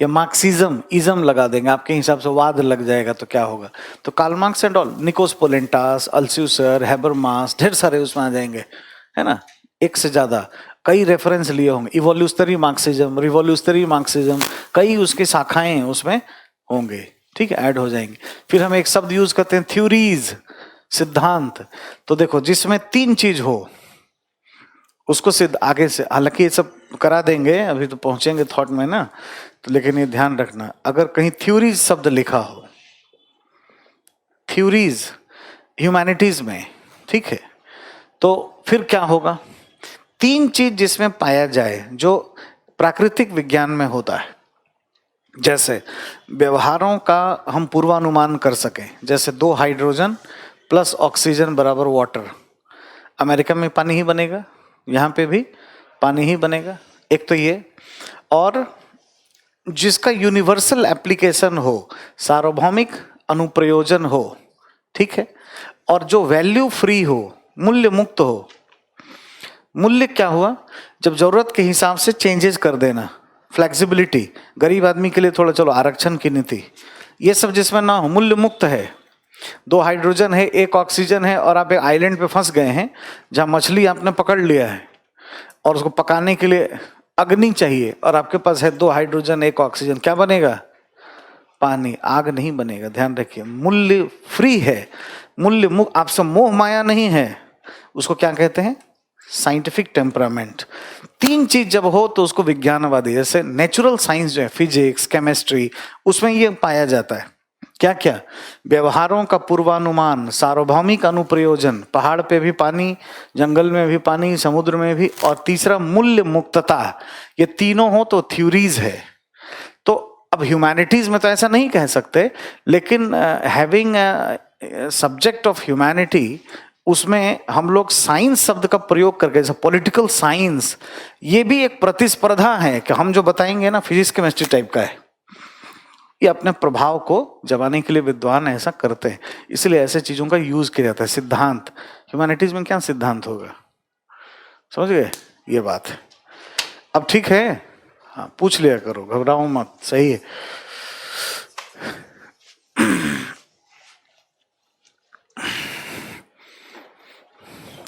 या मार्क्सिज्म, इज्म लगा देंगे, आपके हिसाब से वाद लग जाएगा तो क्या होगा। तो Karl Marx and all, Nicos Poulantzas, Althusser, Habermas, ढेर सारे उसमें आ जाएंगे, है ना, एक से ज्यादा कई रेफरेंस लिए होंगे। इवोल्यूशनरी मार्क्सिज्म, रिवोल्यूशनरी मार्क्सिज्म, कई उसकी शाखाएं उसमें होंगे। ठीक है, ऐड हो जाएंगे। फिर हम एक शब्द यूज करते हैं थ्योरीज, सिद्धांत। तो देखो जिसमें 3 चीज हो उसको सिद्ध, आगे से, हालांकि ये सब करा देंगे, अभी तो पहुंचेंगे थॉट में ना, तो लेकिन ये ध्यान रखना, अगर कहीं थ्योरीज शब्द लिखा हो, थ्योरीज ह्यूमैनिटीज में, ठीक है, तो फिर क्या होगा, 3 चीज जिसमें पाया जाए जो प्राकृतिक विज्ञान में होता है, जैसे व्यवहारों का हम पूर्वानुमान कर सकें, जैसे 2 हाइड्रोजन प्लस ऑक्सीजन बराबर वाटर, अमेरिका में पानी ही बनेगा, यहाँ पे भी पानी ही बनेगा, एक तो ये। और जिसका यूनिवर्सल एप्लीकेशन हो, सार्वभौमिक अनुप्रयोजन हो, ठीक है, और जो वैल्यू फ्री हो, मूल्य मुक्त हो। मूल्य क्या हुआ? जब जरूरत के हिसाब से चेंजेस कर देना, फ्लेक्सिबिलिटी, गरीब आदमी के लिए थोड़ा चलो आरक्षण की नीति, ये सब जिसमें ना हो, मूल्य मुक्त है। 2 हाइड्रोजन है, 1 ऑक्सीजन है, और आप एक आइलैंड पे फंस गए हैं जहां मछली आपने पकड़ लिया है और उसको पकाने के लिए अग्नि चाहिए, और आपके पास है 2 हाइड्रोजन 1 ऑक्सीजन, क्या बनेगा? पानी, आग नहीं बनेगा। ध्यान रखिए, मूल्य फ्री है, मूल्य मुक्त, आपसे मोह माया नहीं है। उसको क्या कहते हैं? Scientific temperament. 3 चीज जब हो तो उसको विज्ञानवादी, जैसे नेचुरल साइंस जो है, फिजिक्स, केमिस्ट्री, उसमें ये पाया जाता है। क्या क्या? व्यवहारों का पूर्वानुमान, सार्वभौमिक अनुप्रयोजन, पहाड़ पे भी पानी, जंगल में भी पानी, समुद्र में भी, और तीसरा मूल्य मुक्तता। ये तीनों हो तो थ्योरीज है। तो अब ह्यूमैनिटीज में तो ऐसा नहीं कह सकते, लेकिन हैविंग सब्जेक्ट ऑफ ह्यूमैनिटी, उसमें हम लोग साइंस शब्द का प्रयोग करके, जैसे पॉलिटिकल साइंस, ये भी एक प्रतिस्पर्धा है कि हम जो बताएंगे ना फिजिक्स केमिस्ट्री टाइप का है। ये अपने प्रभाव को जमाने के लिए विद्वान ऐसा करते हैं, इसलिए ऐसे चीजों का यूज किया जाता है। सिद्धांत, ह्यूमैनिटीज में क्या सिद्धांत होगा? समझ गए ये बात? अब ठीक है, हाँ पूछ लिया करो, घबराओ मत, सही है।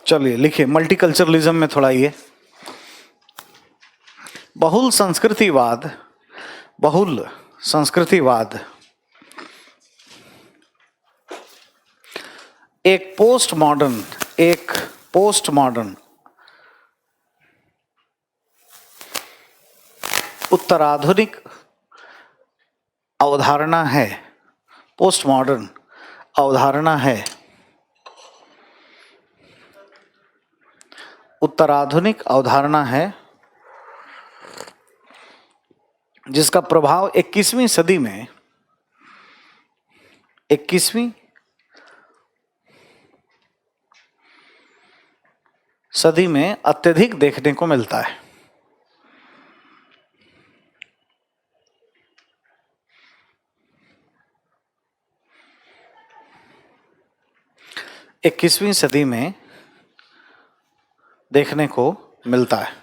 चलिए लिखिए, मल्टीकल्चरलिज्म में थोड़ा ये बहुल संस्कृतिवाद, बहुल संस्कृतिवाद एक पोस्ट मॉडर्न उत्तराधुनिक अवधारणा है। पोस्ट मॉडर्न अवधारणा है, उत्तराधुनिक अवधारणा है, जिसका प्रभाव 21वीं सदी में, 21वीं सदी में अत्यधिक देखने को मिलता है। इक्कीसवीं सदी में देखने को मिलता है।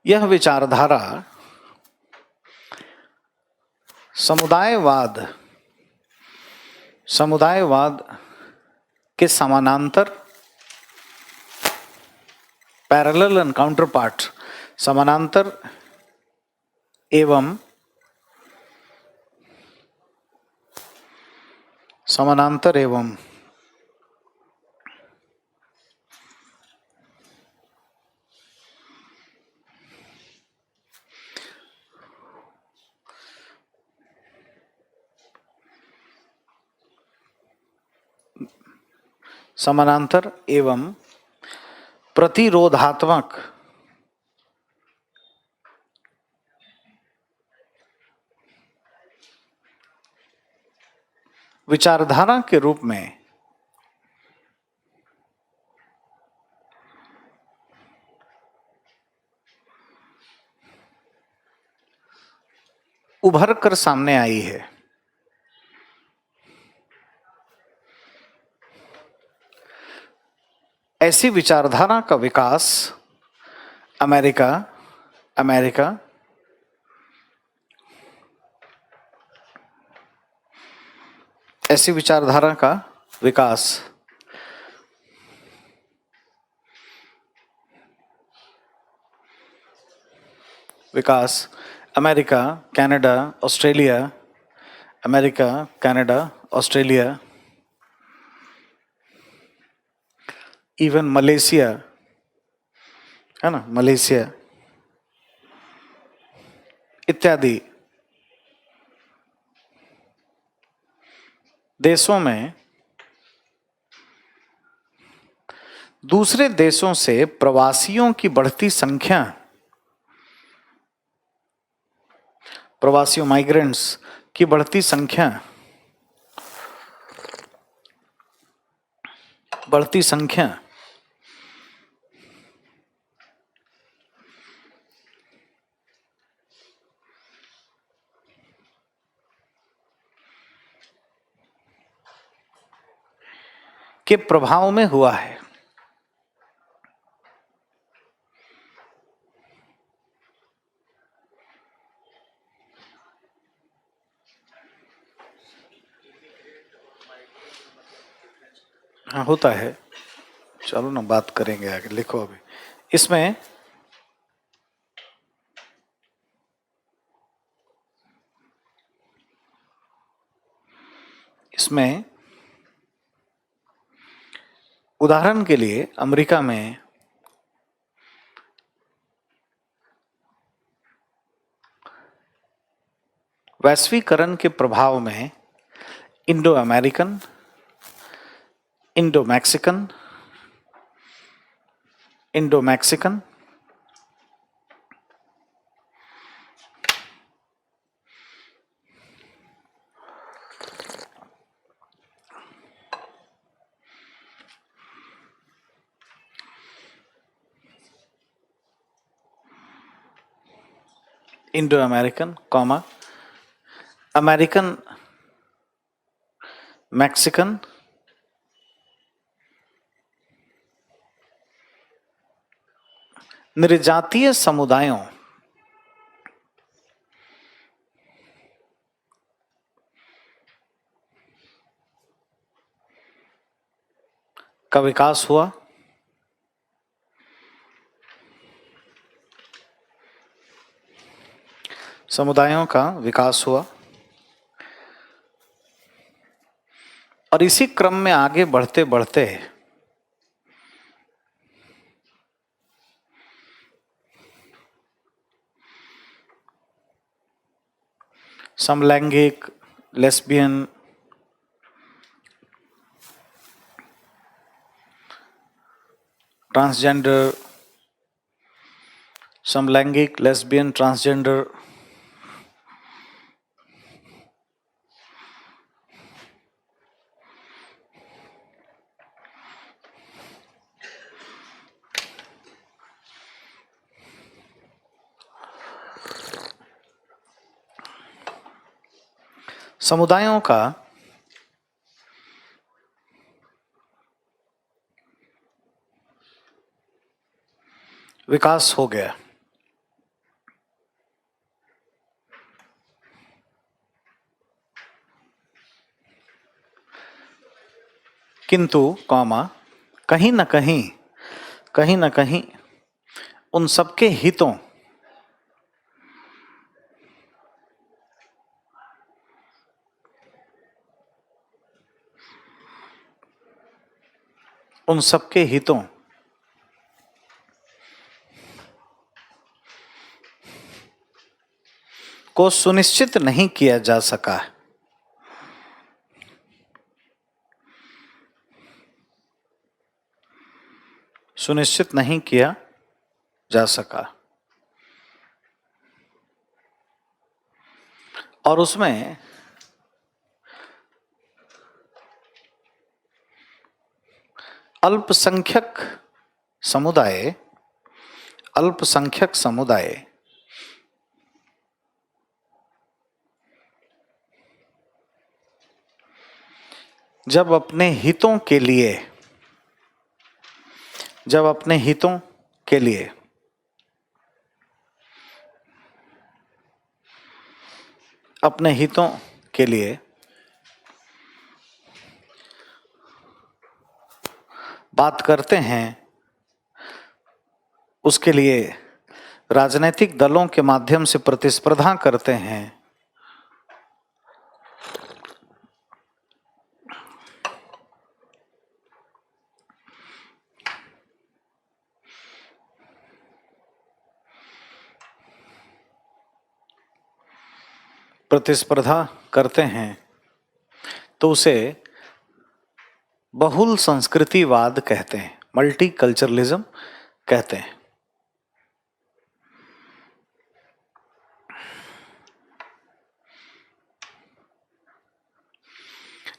यह विचारधारा समुदायवाद के समानांतर, पैरेलल एंड काउंटर पार्ट, समानांतर एवं प्रतिरोधात्मक विचारधारा के रूप में उभर कर सामने आई है। ऐसी विचारधारा का विकास अमेरिका ऐसी विचारधारा का विकास America, Canada, Australia, even Malaysia, है ना, मलेशिया इत्यादि देशों में दूसरे देशों से प्रवासियों की बढ़ती संख्या, प्रवासियों, माइग्रेंट्स की बढ़ती संख्या के प्रभाव में हुआ है। हाँ होता है, चलो ना बात करेंगे आगे। लिखो अभी इसमें उदाहरण के लिए अमेरिका में वैश्वीकरण के प्रभाव में Indo American, Indo Mexican, Indo American comma American Mexican निर्जातीय समुदायों का विकास हुआ। समुदायों का विकास हुआ और इसी क्रम में आगे बढ़ते बढ़ते समलैंगिक, लेस्बियन, ट्रांसजेंडर, समलैंगिक, लेस्बियन, ट्रांसजेंडर, समुदायों का विकास हो गया। किंतु कॉमा कहीं न कहीं उन सबके हितों को सुनिश्चित नहीं किया जा सका। सुनिश्चित नहीं किया जा सका और उसमें अल्पसंख्यक समुदाय जब अपने हितों के लिए बात करते हैं, उसके लिए राजनीतिक दलों के माध्यम से प्रतिस्पर्धा करते हैं, तो उसे बहुल संस्कृतिवाद कहते हैं, मल्टीकल्चरलिज्म कहते हैं।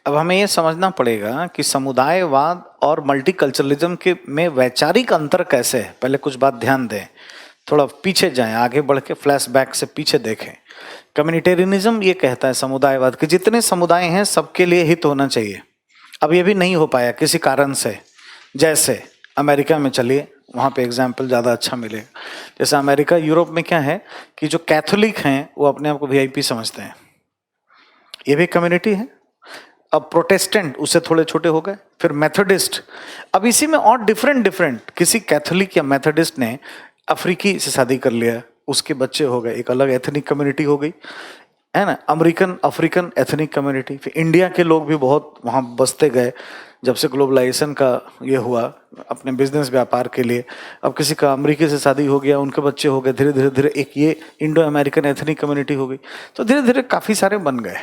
अब हमें यह समझना पड़ेगा कि समुदायवाद और मल्टीकल्चरलिज्म के में वैचारिक अंतर कैसे है। पहले कुछ बात ध्यान दें, थोड़ा पीछे जाएं, आगे बढ़ के फ्लैशबैक से पीछे देखें। कम्युनिटेरियनिज्म ये कहता है समुदायवाद के जितने समुदाय हैं सबके लिए हित होना चाहिए अब ये भी नहीं हो पाया किसी कारण से। जैसे अमेरिका में चलिए, वहाँ पे एग्जाम्पल ज़्यादा अच्छा मिलेगा। जैसे अमेरिका, यूरोप में क्या है कि जो कैथोलिक हैं वो अपने आप को वीआईपी समझते हैं, ये भी कम्युनिटी है। अब प्रोटेस्टेंट उससे थोड़े छोटे हो गए, फिर मेथोडिस्ट। अब इसी में और डिफरेंट डिफरेंट, किसी कैथोलिक या मेथोडिस्ट ने अफ्रीकी से शादी कर लिया, उसके बच्चे हो गए, एक अलग एथनिक कम्युनिटी हो गई, है ना। American African ethnic community. फिर इंडिया के लोग भी बहुत वहाँ बसते गए जब से ग्लोबलाइजेशन का ये हुआ, अपने बिजनेस व्यापार के लिए। अब किसी का अमेरिकी से शादी हो गया, उनके बच्चे हो गए, धीरे धीरे धीरे एक ये इंडो अमेरिकन एथनिक कम्युनिटी हो गई। तो धीरे धीरे काफ़ी सारे बन गए।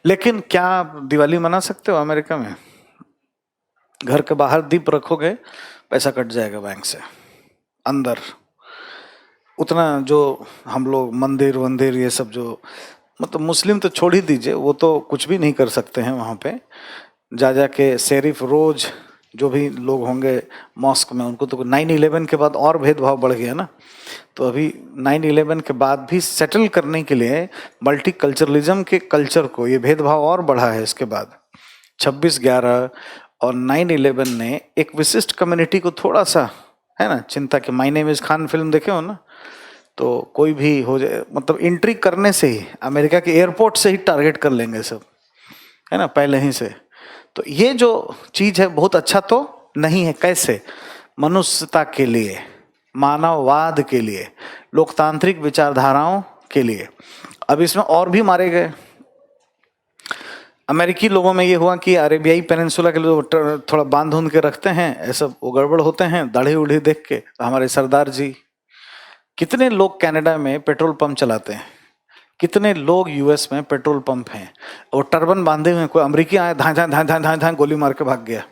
लेकिन क्या आप दिवाली मना सकते हो अमेरिका में? घर के बाहर दीप रखोगे, पैसा कट जाएगा बैंक से। अंदर उतना जो हम लोग मंदिर वंदिर ये सब जो, मतलब मुस्लिम तो छोड़ ही दीजिए, वो तो कुछ भी नहीं कर सकते हैं वहाँ पे। जा जा के शेरिफ रोज जो भी लोग होंगे मॉस्क में, उनको तो 9/11 के बाद और भेदभाव बढ़ गया ना। तो अभी 9/11 के बाद भी सेटल करने के लिए मल्टी कल्चरलिज्म के कल्चर को, ये भेदभाव और बढ़ा है इसके बाद। 26/11 और 9/11 ने एक विशिष्ट कम्युनिटी को थोड़ा सा, है ना, चिंता कि my name is Khan film देखे हो ना, तो कोई भी हो जाए, मतलब एंट्री करने से ही अमेरिका के एयरपोर्ट से ही टारगेट कर लेंगे सब, है ना, पहले ही से। तो ये जो चीज है बहुत अच्छा तो नहीं है। कैसे? मनुष्यता के लिए, मानववाद के लिए, लोकतांत्रिक विचारधाराओं के लिए। अब इसमें और भी मारे गए। अमेरिकी लोगों में ये हुआ कि अरेबियाई पेनिनसुला के लोग थोड़ा बांध उंध के रखते हैं, ऐसा वो गड़बड़ होते हैं दाढ़ी उढ़ी देख के। हमारे सरदार जी, कितने लोग कनाडा में पेट्रोल पंप चलाते हैं, कितने लोग यूएस में पेट्रोल पंप हैं, और टर्बन बांधे हुए। कोई अमेरिकी आया, धां धां धां धां धां धां गोली मार के भाग गया।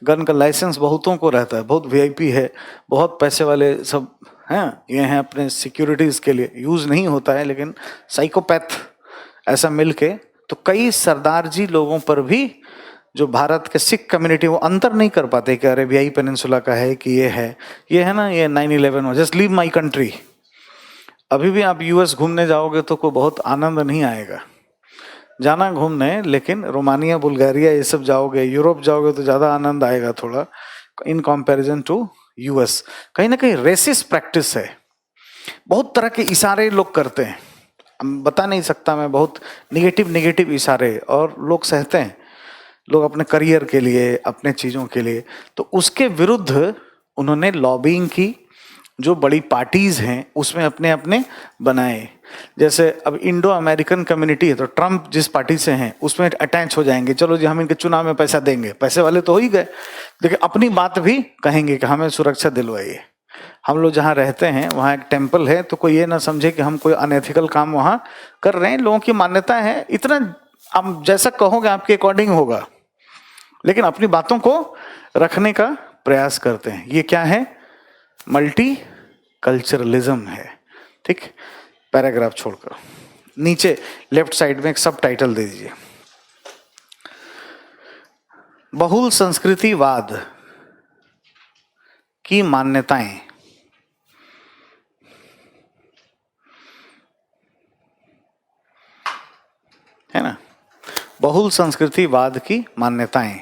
गन का लाइसेंस बहुतों को रहता है, बहुत वीआईपी है, बहुत पैसे वाले सब हैं, ये हैं अपने सिक्योरिटीज के लिए, यूज नहीं होता है, लेकिन साइकोपैथ ऐसा मिलके। तो कई सरदार जी लोगों पर भी, जो भारत के सिख कम्युनिटी, वो अंतर नहीं कर पाते कि अरेबियाई पेनिनसुला का है कि ये है ना, ये 9/11 हो, जस्ट लीव माई कंट्री। अभी भी आप यूएस घूमने जाओगे तो कोई बहुत आनंद नहीं आएगा। जाना घूमने, लेकिन रोमानिया बुल्गारिया ये सब जाओगे, यूरोप जाओगे तो ज़्यादा आनंद आएगा थोड़ा, इन कंपैरिजन टू यूएस। कहीं ना कहीं रेसिस्ट प्रैक्टिस है, बहुत तरह के इशारे लोग करते हैं, बता नहीं सकता मैं, बहुत निगेटिव निगेटिव इशारे, और लोग सहते हैं, लोग अपने करियर के लिए, अपने चीज़ों के लिए। तो उसके विरुद्ध उन्होंने लॉबिंग की, जो बड़ी पार्टीज हैं उसमें अपने अपने बनाए। जैसे अब इंडो अमेरिकन कम्युनिटी है, तो ट्रम्प जिस पार्टी से हैं उसमें अटैच हो जाएंगे, चलो जी हम इनके चुनाव में पैसा देंगे, पैसे वाले तो हो ही गए, लेकिन अपनी बात भी कहेंगे कि हमें सुरक्षा दिलवाइए। हम लोग जहाँ रहते हैं वहाँ एक टेम्पल है, तो कोई ये ना समझे कि हम कोई अनएथिकल काम वहाँ कर रहे हैं। लोगों की मान्यता है, इतना आप जैसा कहोगे आपके अकॉर्डिंग होगा, लेकिन अपनी बातों को रखने का प्रयास करते हैं। ये क्या है? मल्टी कल्चरलिज्म है। ठीक, पैराग्राफ छोड़कर नीचे लेफ्ट साइड में एक सब टाइटल दे दीजिए, बहुल संस्कृतिवाद की मान्यताएं। है ना, बहुल संस्कृतिवाद की मान्यताएं।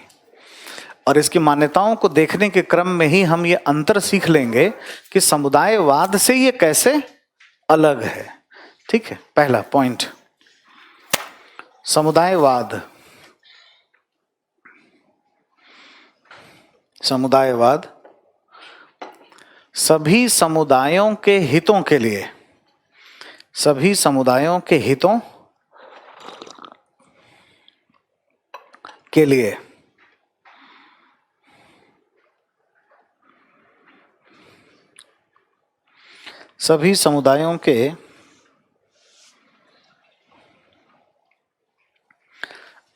और इसकी मान्यताओं को देखने के क्रम में ही हम ये अंतर सीख लेंगे कि समुदायवाद से ये कैसे अलग है। ठीक है, पहला पॉइंट, समुदायवाद। समुदायवाद सभी समुदायों के हितों के लिए, सभी समुदायों के हितों के लिए सभी समुदायों के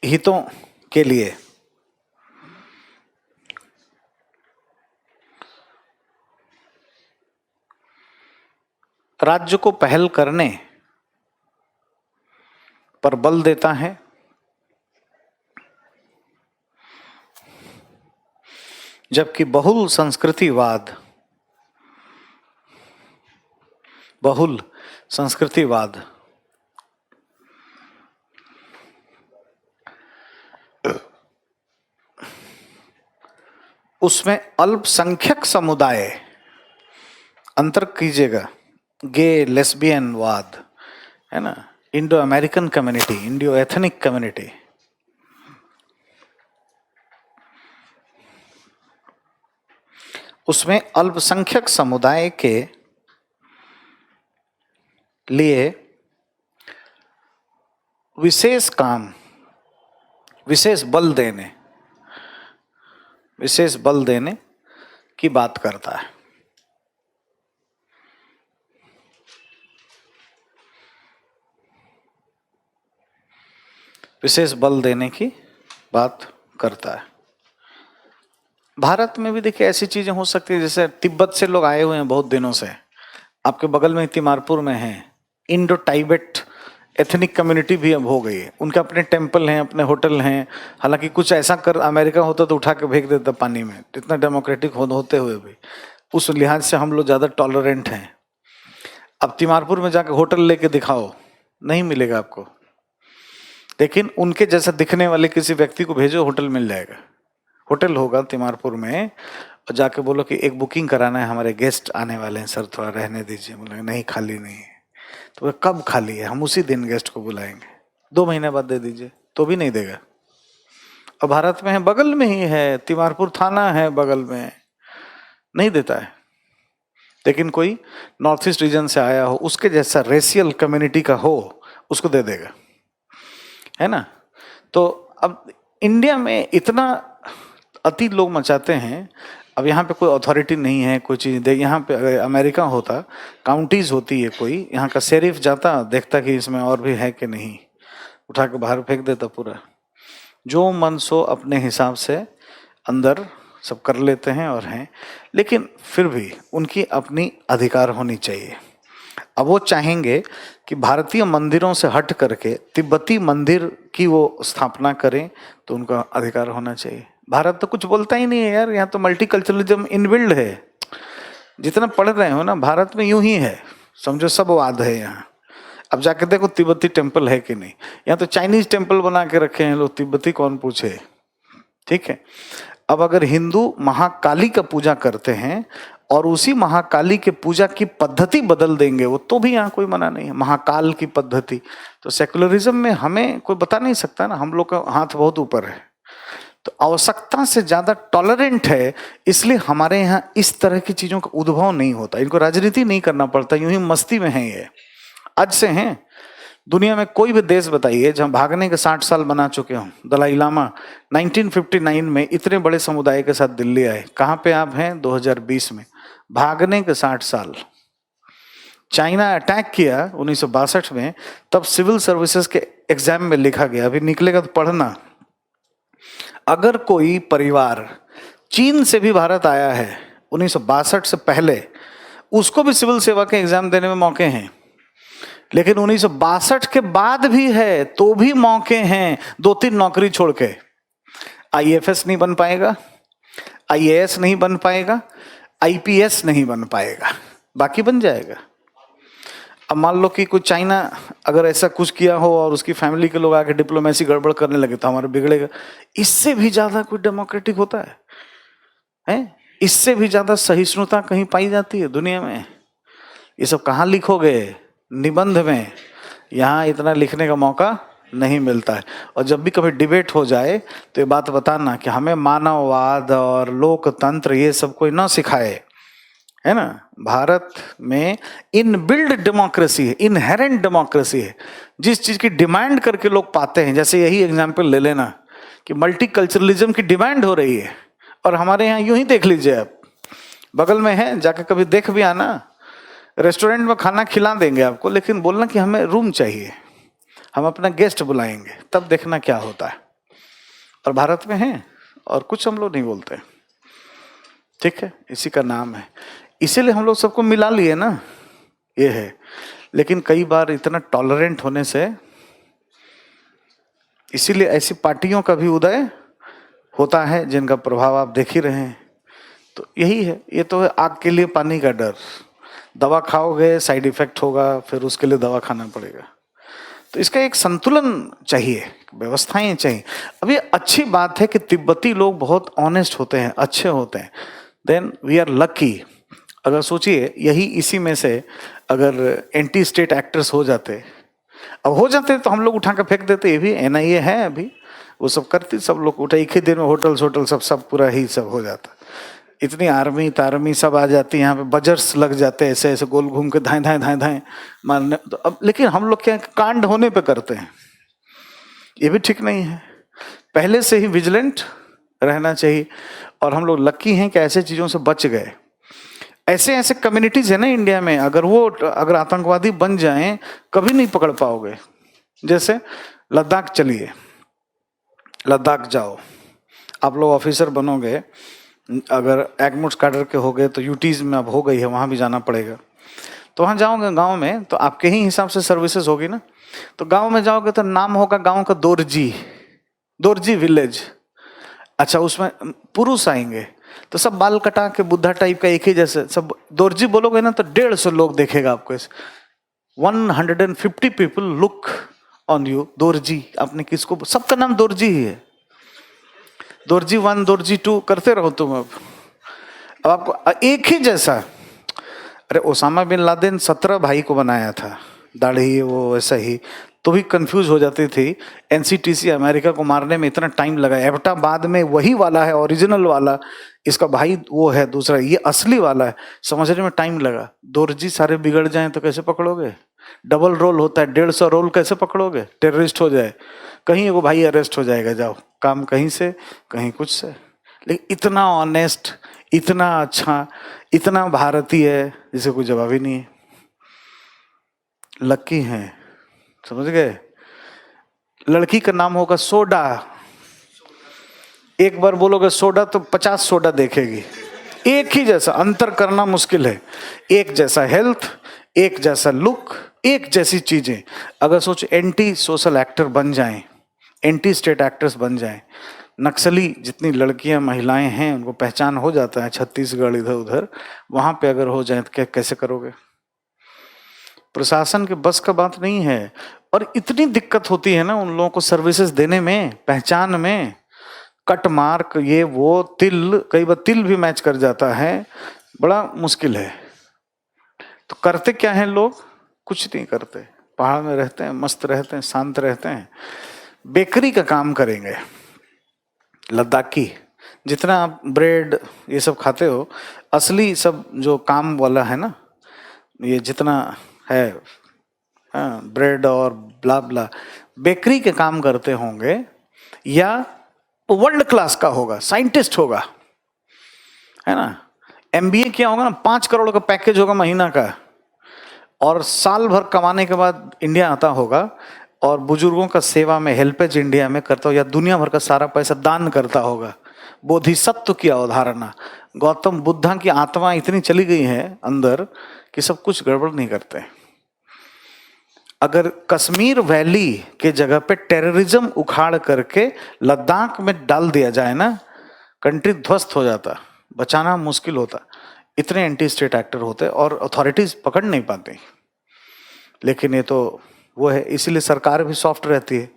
हितों के लिए राज्य को पहल करने पर बल देता है, जबकि बहुल संस्कृतिवाद उसमें अल्पसंख्यक समुदाय, अंतर कीजिएगा, गे लेस्बियन वाद है ना, Indo American community, Indo ethnic community, उसमें अल्पसंख्यक समुदाय के लिए विशेष काम, विशेष बल देने की बात करता है। विशेष बल देने की बात करता है। भारत में भी देखिए ऐसी चीजें हो सकती है, जैसे तिब्बत से लोग आए हुए हैं बहुत दिनों से, आपके बगल में तिमारपुर में है, इंडो टाइबेट एथनिक कम्युनिटी भी अब हो गई है, उनके अपने टेम्पल हैं, अपने होटल हैं। हालांकि कुछ ऐसा कर अमेरिका होता तो उठा के फेंक देता पानी में, इतना डेमोक्रेटिक होते हुए भी उस लिहाज से हम लोग ज़्यादा टॉलरेंट हैं। अब तिमारपुर में जाकर होटल लेके दिखाओ, नहीं मिलेगा आपको, लेकिन उनके जैसा दिखने वाले किसी व्यक्ति को भेजो, होटल मिल जाएगा। होटल होगा तिमारपुर में, और जाके बोलो कि एक बुकिंग कराना है, हमारे गेस्ट आने वाले हैं सर, थोड़ा रहने दीजिए। बोलेंगे नहीं खाली नहीं है। तो वो कब खाली है, हम उसी दिन गेस्ट को बुलाएंगे, 2 महीने बाद दे दीजिए, तो भी नहीं देगा। और भारत में है, बगल में ही है, तिमारपुर थाना है बगल में, नहीं देता है। लेकिन कोई नॉर्थ ईस्ट रीजन से आया हो, उसके जैसा रेशियल कम्युनिटी का हो, उसको दे देगा, है ना। तो अब इंडिया में इतना अति लोग मचाते हैं। अब यहाँ पे कोई अथॉरिटी नहीं है, कोई चीज़ यहाँ पे अगर अमेरिका होता, काउंटीज होती है कोई, यहाँ का शेरिफ जाता, देखता कि इसमें और भी है कि नहीं, उठा के बाहर फेंक देता पूरा। जो मन सो अपने हिसाब से अंदर सब कर लेते हैं और हैं, लेकिन फिर भी उनकी अपनी अधिकार होनी चाहिए। अब वो चाहेंगे कि भारतीय मंदिरों से हट करके तिब्बती मंदिर की वो स्थापना करें, तो उनका अधिकार होना चाहिए। भारत तो कुछ बोलता ही नहीं है यार, यहाँ तो मल्टीकल्चरलिज्म इनबिल्ड है। जितना पढ़ रहे हो ना, भारत में यूं ही है, समझो सब वाद है यहाँ। अब जाके देखो तिब्बती टेम्पल है कि नहीं, यहाँ तो चाइनीज टेम्पल बना के रखे हैं लोग, तिब्बती कौन पूछे, ठीक है। अब अगर हिंदू महाकाली का पूजा करते हैं और उसी महाकाली के पूजा की पद्धति बदल देंगे वो, तो भी यहाँ कोई मना नहीं है, महाकाल की पद्धति। तो सेकुलरिज्म में हमें कोई बता नहीं सकता ना, हम लोग का हाथ बहुत ऊपर है, तो आवश्यकता से ज्यादा टॉलरेंट है, इसलिए हमारे यहाँ इस तरह की चीजों का उद्भव नहीं होता, इनको राजनीति नहीं करना पड़ता, यूं ही मस्ती में है ये, आज से हैं। दुनिया में कोई भी देश बताइए जहां भागने के 60 साल बना चुके हों। दलाई लामा 1959 में इतने बड़े समुदाय के साथ दिल्ली आए, कहाँ पे आप हैं 2020 में, भागने के 60 साल। चाइना अटैक किया 1962 में, तब सिविल सर्विसेज के एग्जाम में लिखा गया, अभी निकलेगा तो पढ़ना, अगर कोई परिवार चीन से भी भारत आया है 1962 से पहले, उसको भी सिविल सेवा के एग्जाम देने में मौके हैं। लेकिन 1962 के बाद भी है तो भी मौके हैं, 2-3 नौकरी छोड़ के। IAFS नहीं बन पाएगा, IAS नहीं बन पाएगा, IPS नहीं बन पाएगा, बाकी बन जाएगा। अब मान लो कि कोई चाइना अगर ऐसा कुछ किया हो और उसकी फैमिली के लोग आके डिप्लोमेसी गड़बड़ करने लगे, तो हमारा बिगड़ेगा। इससे भी ज्यादा कोई डेमोक्रेटिक होता है? इससे भी ज्यादा सहिष्णुता कहीं पाई जाती है दुनिया में? ये सब कहाँ लिखोगे? निबंध में। यहाँ इतना लिखने का मौका नहीं मिलता है। और जब भी कभी डिबेट हो जाए तो ये बात बताना कि हमें मानववाद और लोकतंत्र ये सब कोई ना सिखाए, है ना। भारत में इनबिल्ड डेमोक्रेसी है, इनहेरेंट डेमोक्रेसी है। जिस चीज की डिमांड करके लोग पाते हैं, जैसे यही एग्जाम्पल ले लेना कि मल्टीकल्चरलिज्म की डिमांड हो रही है, और हमारे यहाँ यूं ही देख लीजिए, आप बगल में है, जाके कभी देख भी आना, रेस्टोरेंट में खाना खिला देंगे आपको, लेकिन बोलना कि हमें रूम चाहिए, हम अपना गेस्ट बुलाएंगे, तब देखना क्या होता है। और भारत में है, और कुछ हम लोग नहीं बोलते, ठीक है, इसी का नाम है। इसीलिए हम लोग सबको मिला लिए ना, ये है। लेकिन कई बार इतना टॉलरेंट होने से, इसीलिए ऐसी पार्टियों का भी उदय होता है जिनका प्रभाव आप देख ही रहे हैं। तो यही है, ये तो है आग के लिए पानी का डर। दवा खाओगे साइड इफेक्ट होगा, फिर उसके लिए दवा खाना पड़ेगा। तो इसका एक संतुलन चाहिए, व्यवस्थाएं चाहिए। अब ये अच्छी बात है कि तिब्बती लोग बहुत ऑनेस्ट होते हैं, अच्छे होते हैं, देन वी आर लकी। अगर सोचिए यही इसी में से अगर एंटी स्टेट एक्टर्स हो जाते, अब हो जाते तो हम लोग उठा कर फेंक देते। ये भी एनआईए है अभी, वो सब करती, सब लोग उठा, एक ही दिन में होटल सब पूरा ही सब हो जाता। इतनी आर्मी तारमी सब आ जाती है यहाँ पे, बजर्स लग जाते हैं ऐसे ऐसे गोल घूम के धाए धाए धाए धाए मारने। तो अब लेकिन हम लोग क्या कांड होने पे करते हैं, ये भी ठीक नहीं है। पहले से ही विजिलेंट रहना चाहिए। और हम लोग लकी हैं कि ऐसे चीजों से बच गए। ऐसे ऐसे कम्युनिटीज है ना इंडिया में, अगर आतंकवादी बन जाएं कभी नहीं पकड़ पाओगे। जैसे लद्दाख चलिए, लद्दाख जाओ, आप लोग ऑफिसर बनोगे, अगर एगमुट्स कैडर के हो गए तो यूटीज में अब हो गई है, वहां भी जाना पड़ेगा। तो वहां जाओगे गांव में तो आपके ही हिसाब से सर्विसेज होगी ना। तो गांव में जाओगे तो नाम होगा गांव का दोरजी, दोरजी विलेज। अच्छा, उसमें पुरुष आएंगे तो सब बाल कटा के बुद्धा टाइप का एक ही जैसे सब दोरजी बोलोगे ना तो 150 लोग देखेगा आपको। 150 people look on you Dorji. आपने किसको, सबका नाम दोरजी ही है, दोरजी 1 दोरजी 2 करते रहो तुम। अब आपको एक ही जैसा। अरे ओसामा बिन लादेन 17 भाई को बनाया था, दाढ़ी वो ऐसा ही, तो भी कंफ्यूज हो जाती थी। एनसीटीसी अमेरिका को मारने में इतना टाइम लगा। एबटाबाद में वही वाला है, ओरिजिनल वाला, इसका भाई वो है दूसरा, ये असली वाला है, समझने में टाइम लगा। दोरजी सारे बिगड़ जाएं तो कैसे पकड़ोगे? डबल रोल होता है, 150 रोल कैसे पकड़ोगे? टेररिस्ट हो जाए कहीं, वो भाई अरेस्ट हो जाएगा, जाओ काम कहीं से कहीं कुछ से। लेकिन इतना ऑनेस्ट, इतना अच्छा, इतना भारतीय, जिसे कोई जवाब ही नहीं है। लकी हैं, समझ गए? लड़की का नाम होगा सोडा। एक बार बोलोगे सोडा तो 50 सोडा देखेगी। एक ही जैसा, अंतर करना मुश्किल है। एक जैसा हेल्थ, एक जैसा लुक, एक जैसी चीजें। अगर सोच एंटी सोशल एक्टर बन जाएं, एंटी स्टेट एक्टर्स बन जाएं, नक्सली जितनी लड़कियां महिलाएं हैं उनको पहचान हो जाता है, छत्तीसगढ़ इधर उधर, वहां पे अगर हो जाए तो कैसे करोगे? प्रशासन के बस का बात नहीं है। और इतनी दिक्कत होती है ना उन लोगों को सर्विसेज देने में, पहचान में, कट मार्क ये वो, तिल, कई बार तिल भी मैच कर जाता है, बड़ा मुश्किल है। तो करते क्या है लोग? कुछ नहीं करते, पहाड़ में रहते हैं, मस्त रहते हैं, शांत रहते हैं। बेकरी का काम करेंगे लद्दाखी, जितना आप ब्रेड ये सब खाते हो, असली सब जो काम वाला है ना, ये जितना है, हाँ, ब्रेड और ब्ला ब्ला, बेकरी के काम करते होंगे, या वर्ल्ड क्लास का होगा, साइंटिस्ट होगा, है ना, एमबीए किया होगा ना, 5 करोड़ का पैकेज होगा महीना का, और साल भर कमाने के बाद इंडिया आता होगा और बुजुर्गों का सेवा में, हेल्पेज इंडिया में करता हो, या दुनिया भर का सारा पैसा दान करता होगा। बोधिसत्व की अवधारणा, गौतम बुद्धा की आत्मा इतनी चली गई है अंदर कि सब कुछ गड़बड़ नहीं करते। अगर कश्मीर वैली के जगह पे टेररिज्म उखाड़ करके लद्दाख में डाल दिया जाए ना, कंट्री ध्वस्त हो जाता, बचाना मुश्किल होता। इतने एंटी स्टेट एक्टर होते और अथॉरिटीज पकड़ नहीं पाती। लेकिन ये तो वो है, इसीलिए सरकार भी सॉफ्ट रहती है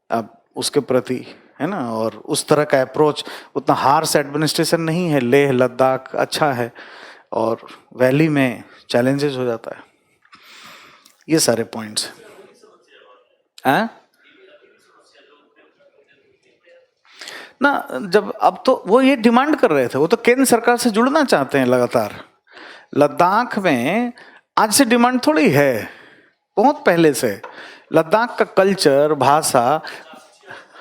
अब उसके प्रति, है ना। और उस तरह का अप्रोच, उतना हार्श एडमिनिस्ट्रेशन नहीं है। लेह लद्दाख अच्छा है, और वैली में चैलेंजेस हो जाता है। ये सारे पॉइंट्स हैं ना। जब अब तो वो ये डिमांड कर रहे थे, वो तो केंद्र सरकार से जुड़ना चाहते हैं लगातार। लद्दाख में आज से डिमांड थोड़ी है, बहुत पहले से लद्दाख का कल्चर, भाषा,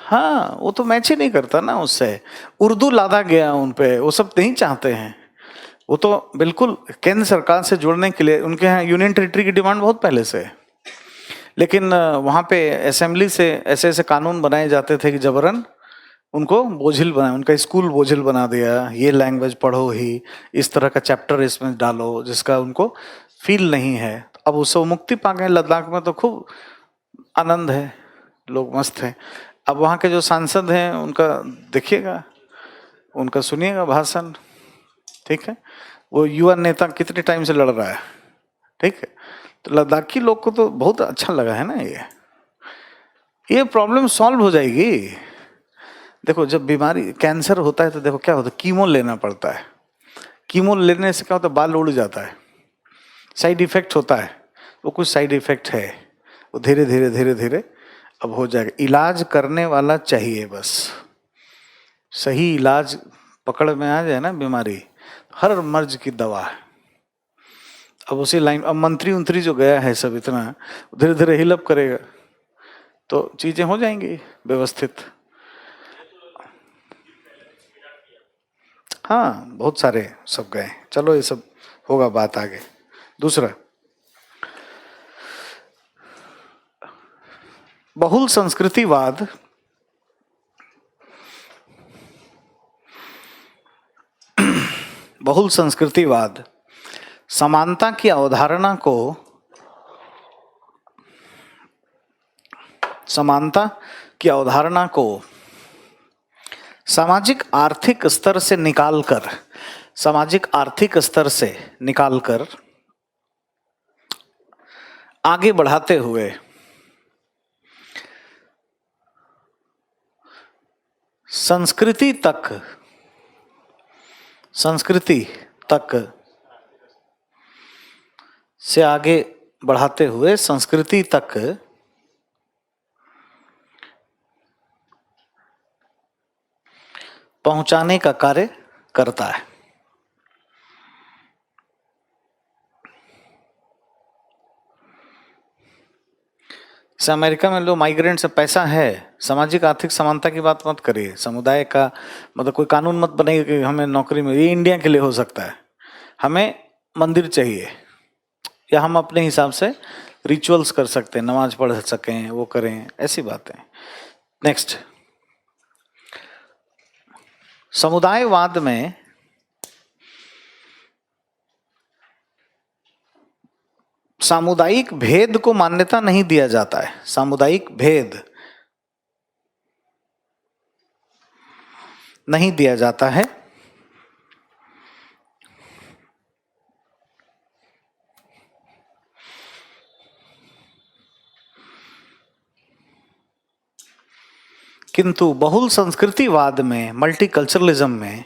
हाँ, वो तो मैच ही नहीं करता ना उससे। उर्दू लादा गया उन पे, वो सब नहीं चाहते हैं। वो तो बिल्कुल केंद्र सरकार से जुड़ने के लिए, उनके यहाँ यूनियन टेरिटरी की डिमांड बहुत पहले से है। लेकिन वहाँ पे असेंबली से ऐसे ऐसे कानून बनाए जाते थे कि जबरन उनको बोझिल बनाया, उनका स्कूल बोझिल बना दिया। ये लैंग्वेज पढ़ो ही, इस तरह का चैप्टर इसमें डालो जिसका उनको फील नहीं है। अब उससे मुक्ति पा गए। लद्दाख में तो खूब आनंद है, लोग मस्त हैं। अब वहाँ के जो सांसद हैं उनका देखिएगा, उनका सुनिएगा भाषण, ठीक है। वो युवा नेता कितने टाइम से लड़ रहा है, ठीक है। तो लद्दाखी लोग को तो बहुत अच्छा लगा है ना ये। ये प्रॉब्लम सॉल्व हो जाएगी। देखो जब बीमारी कैंसर होता है तो देखो क्या होता है, कीमो लेना पड़ता है। कीमो लेने से क्या होता है, बाल उड़ जाता है, साइड इफेक्ट होता है। वो कुछ साइड इफेक्ट है, वो धीरे धीरे धीरे धीरे अब हो जाएगा। इलाज करने वाला चाहिए बस, सही इलाज पकड़ में आ जाए ना बीमारी, हर मर्ज की दवा है। अब उसी लाइन, अब मंत्री उंत्री जो गया है सब इतना धीरे धीरे हिलअप करेगा तो चीजें हो जाएंगी व्यवस्थित। हाँ बहुत सारे सब गए, चलो ये सब होगा बात आगे। दूसरा, बहुल संस्कृतिवाद बहुल संस्कृतिवाद समानता की अवधारणा को सामाजिक आर्थिक स्तर से निकालकर आगे बढ़ाते हुए संस्कृति तक से आगे बढ़ाते हुए संस्कृति तक पहुंचाने का कार्य करता है। जैसे अमेरिका में लोग माइग्रेंट से पैसा है, सामाजिक आर्थिक समानता की बात मत करिए, समुदाय का मतलब कोई कानून मत बनाइए कि हमें नौकरी में, ये इंडिया के लिए हो सकता है। हमें मंदिर चाहिए या हम अपने हिसाब से रिचुअल्स कर सकते हैं, नमाज पढ़ सकें, वो करें, ऐसी बातें। नेक्स्ट, समुदायवाद में सामुदायिक भेद को मान्यता नहीं दिया जाता है। सामुदायिक भेद नहीं दिया जाता है। किंतु बहुल संस्कृतिवाद में, मल्टीकल्चरलिज्म में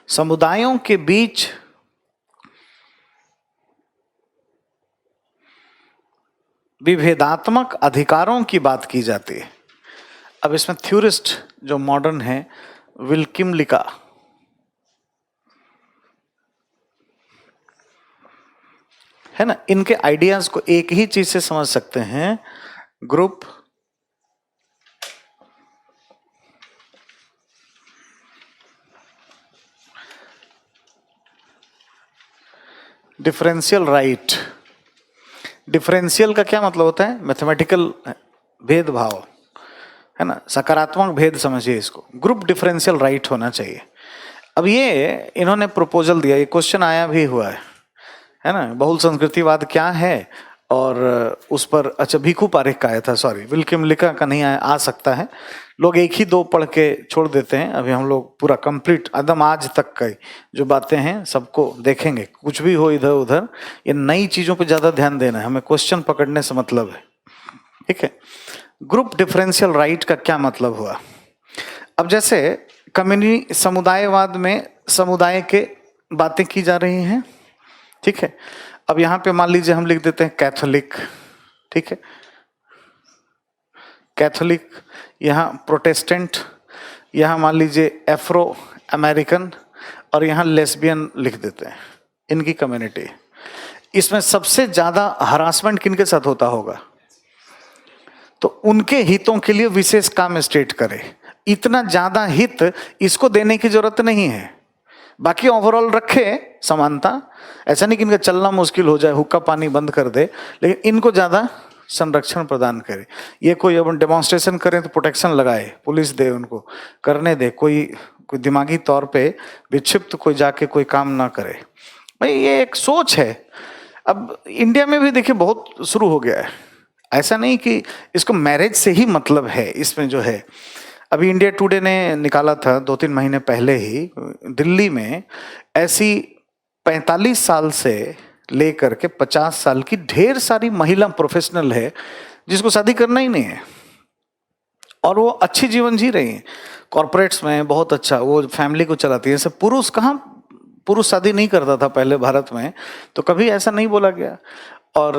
समुदायों के बीच विभेदात्मक अधिकारों की बात की जाती है। अब इसमें थ्योरिस्ट जो मॉडर्न है, विल्किम लिका, है ना, इनके आइडियाज को एक ही चीज से समझ सकते हैं, ग्रुप डिफरेंशियल राइट। डिफरेंशियल का क्या मतलब होता है, मैथमेटिकल भेदभाव, है ना, सकारात्मक भेद समझिए इसको। ग्रुप डिफरेंशियल राइट होना चाहिए। अब ये इन्होंने प्रपोजल दिया, ये क्वेश्चन आया भी हुआ है ना, बहुल संस्कृतिवाद क्या है, और उस पर, अच्छा भीखू पारेख का आया था, सॉरी विल्किम लिका का नहीं आया, आ सकता है। लोग एक ही दो पढ़ के छोड़ देते हैं, अभी हम लोग पूरा कंप्लीट एकदम आज तक का जो बातें हैं सबको देखेंगे। कुछ भी हो इधर उधर, ये नई चीजों पे ज्यादा ध्यान देना है, हमें क्वेश्चन पकड़ने से मतलब है, ठीक है। ग्रुप डिफरेंशियल राइट का क्या मतलब हुआ। अब जैसे कम्युनिटी समुदायवाद में समुदाय के बातें की जा रही हैं, ठीक है। अब यहाँ पे मान लीजिए हम लिख देते हैं कैथोलिक, ठीक है, कैथोलिक, यहाँ प्रोटेस्टेंट, यहाँ मान लीजिए एफ्रो अमेरिकन, और यहाँ लेस्बियन लिख देते हैं, इनकी कम्युनिटी। इसमें सबसे ज्यादा हरासमेंट किनके साथ होता होगा, तो उनके हितों के लिए विशेष काम स्टेट करे। इतना ज्यादा हित इसको देने की जरूरत नहीं है, बाकी ओवरऑल रखे समानता, ऐसा नहीं कि इनका चलना मुश्किल हो जाए, हुक्का पानी बंद कर दे, लेकिन इनको ज्यादा संरक्षण प्रदान करे। ये कोई अब डेमोन्स्ट्रेशन करें तो प्रोटेक्शन लगाए, पुलिस दे, उनको करने दे, कोई दिमागी तौर पे विक्षिप्त कोई जाके कोई काम ना करे। भाई ये एक सोच है। अब इंडिया में भी देखिए बहुत शुरू हो गया है, ऐसा नहीं कि इसको मैरिज से ही मतलब है। इसमें जो है अभी इंडिया टुडे ने निकाला था 2-3 महीने पहले ही, दिल्ली में ऐसी 45 साल से लेकर के 50 साल की ढेर सारी महिला प्रोफेशनल है जिसको शादी करना ही नहीं है और वो अच्छी जीवन जी रही हैं कॉर्पोरेट्स में, बहुत अच्छा वो फैमिली को चलाती है। जैसे पुरुष कहाँ, पुरुष शादी नहीं करता था पहले भारत में, तो कभी ऐसा नहीं बोला गया। और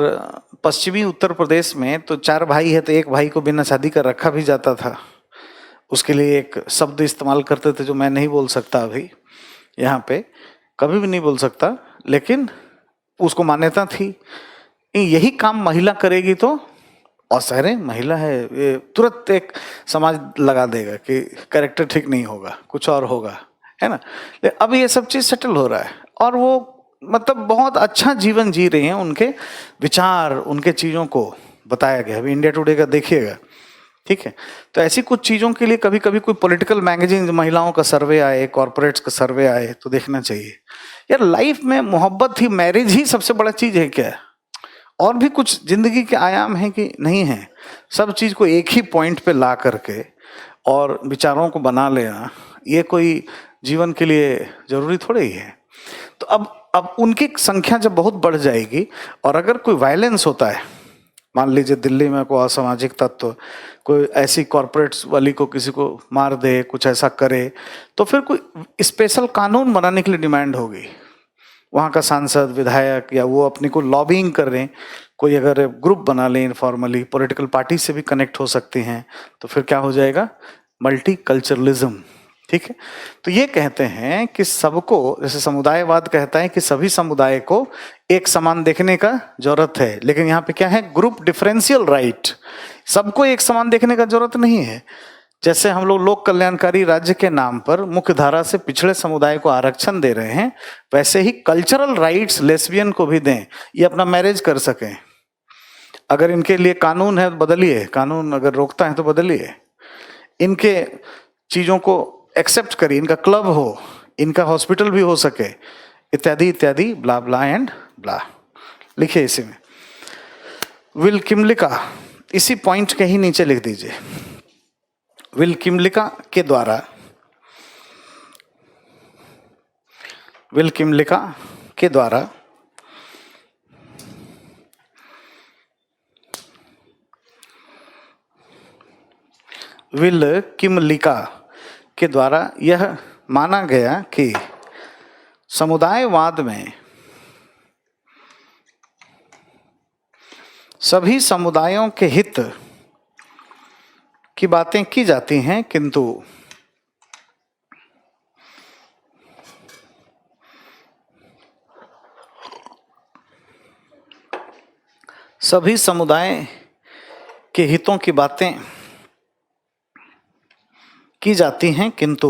पश्चिमी उत्तर प्रदेश में तो 4 भाई है तो एक भाई को बिना शादी का रखा भी जाता था। उसके लिए एक शब्द इस्तेमाल करते थे जो मैं नहीं बोल सकता अभी यहाँ पे, कभी भी नहीं बोल सकता, लेकिन उसको मान्यता थी यही काम महिला करेगी तो, और सारे महिला है, ये तुरंत एक समाज लगा देगा कि कैरेक्टर ठीक नहीं होगा, कुछ और होगा, है ना। अब ये सब चीज सेटल हो रहा है और वो मतलब बहुत अच्छा जीवन जी रहे हैं। उनके विचार, उनके चीजों को बताया गया। अभी इंडिया टुडे का देखिएगा, ठीक है। तो ऐसी कुछ चीजों के लिए कभी कभी कोई पॉलिटिकल मैगजीन महिलाओं का सर्वे आए, कॉर्पोरेट्स का सर्वे आए तो देखना चाहिए। यार लाइफ में मोहब्बत ही, मैरिज ही सबसे बड़ा चीज है क्या? और भी कुछ जिंदगी के आयाम हैं कि नहीं है? सब चीज को एक ही पॉइंट पे ला करके और विचारों को बना लेना, ये कोई जीवन के लिए जरूरी थोड़े ही है। तो अब उनकी संख्या जब बहुत बढ़ जाएगी और अगर कोई वायलेंस होता है, मान लीजिए दिल्ली में कोई असामाजिक तत्व कोई ऐसी कॉर्पोरेट्स वाली को किसी को मार दे, कुछ ऐसा करे, तो फिर कोई स्पेशल कानून बनाने के लिए डिमांड होगी। वहाँ का सांसद, विधायक या वो अपनी को लॉबिंग कर रहे हैं, कोई अगर ग्रुप बना ले इनफॉर्मली, पॉलिटिकल पार्टी से भी कनेक्ट हो सकती हैं, तो फिर क्या हो जाएगा? मल्टी कल्चरलिज्म, ठीक है। तो ये कहते हैं कि सबको, जैसे समुदायवाद कहता है कि सभी समुदाय को एक समान देखने का जरूरत है, लेकिन यहाँ पे क्या है? ग्रुप डिफरेंशियल राइट, सबको एक समान देखने का जरूरत नहीं है। जैसे हम लोग कल्याणकारी राज्य के नाम पर मुख्य धारा से पिछड़े समुदाय को आरक्षण दे रहे हैं, वैसे ही कल्चरल राइट्स लेस्बियन को भी दें, ये अपना मैरिज कर सकें। अगर इनके लिए कानून है तो बदलिए, कानून अगर रोकता है तो बदलिए, इनके चीजों को एक्सेप्ट करिए, इनका क्लब हो, इनका हॉस्पिटल भी हो सके, इत्यादि इत्यादि, ब्ला ब्ला एंड ब्ला। लिखिए इसी में विल किमलिका, इसी पॉइंट के ही नीचे लिख दीजिए, विल किमलिका के द्वारा, विल किमलिका के द्वारा विल किमलिका के द्वारा यह माना गया कि समुदायवाद में सभी समुदायों के हित की बातें की जाती हैं, किंतु सभी समुदाय के हितों की बातें की जाती हैं, किंतु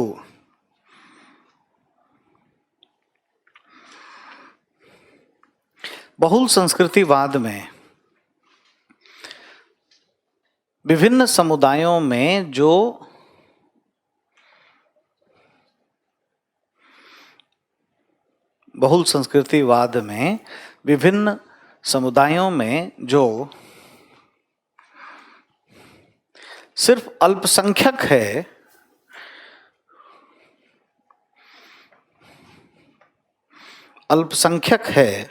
बहुल संस्कृतिवाद में विभिन्न समुदायों में जो बहुल संस्कृतिवाद में विभिन्न समुदायों में जो सिर्फ अल्पसंख्यक है, अल्पसंख्यक है,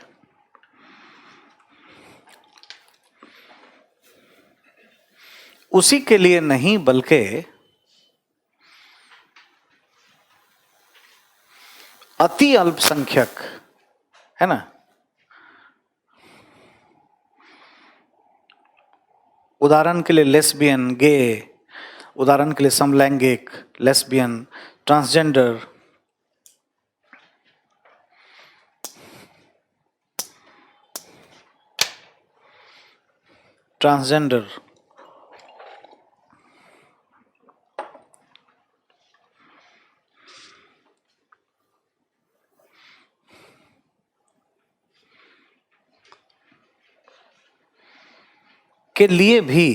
उसी के लिए नहीं बल्कि अति अल्पसंख्यक, है ना, उदाहरण के लिए लेस्बियन, गे, उदाहरण के लिए समलैंगिक, लेस्बियन, ट्रांसजेंडर, ट्रांसजेंडर, के लिए भी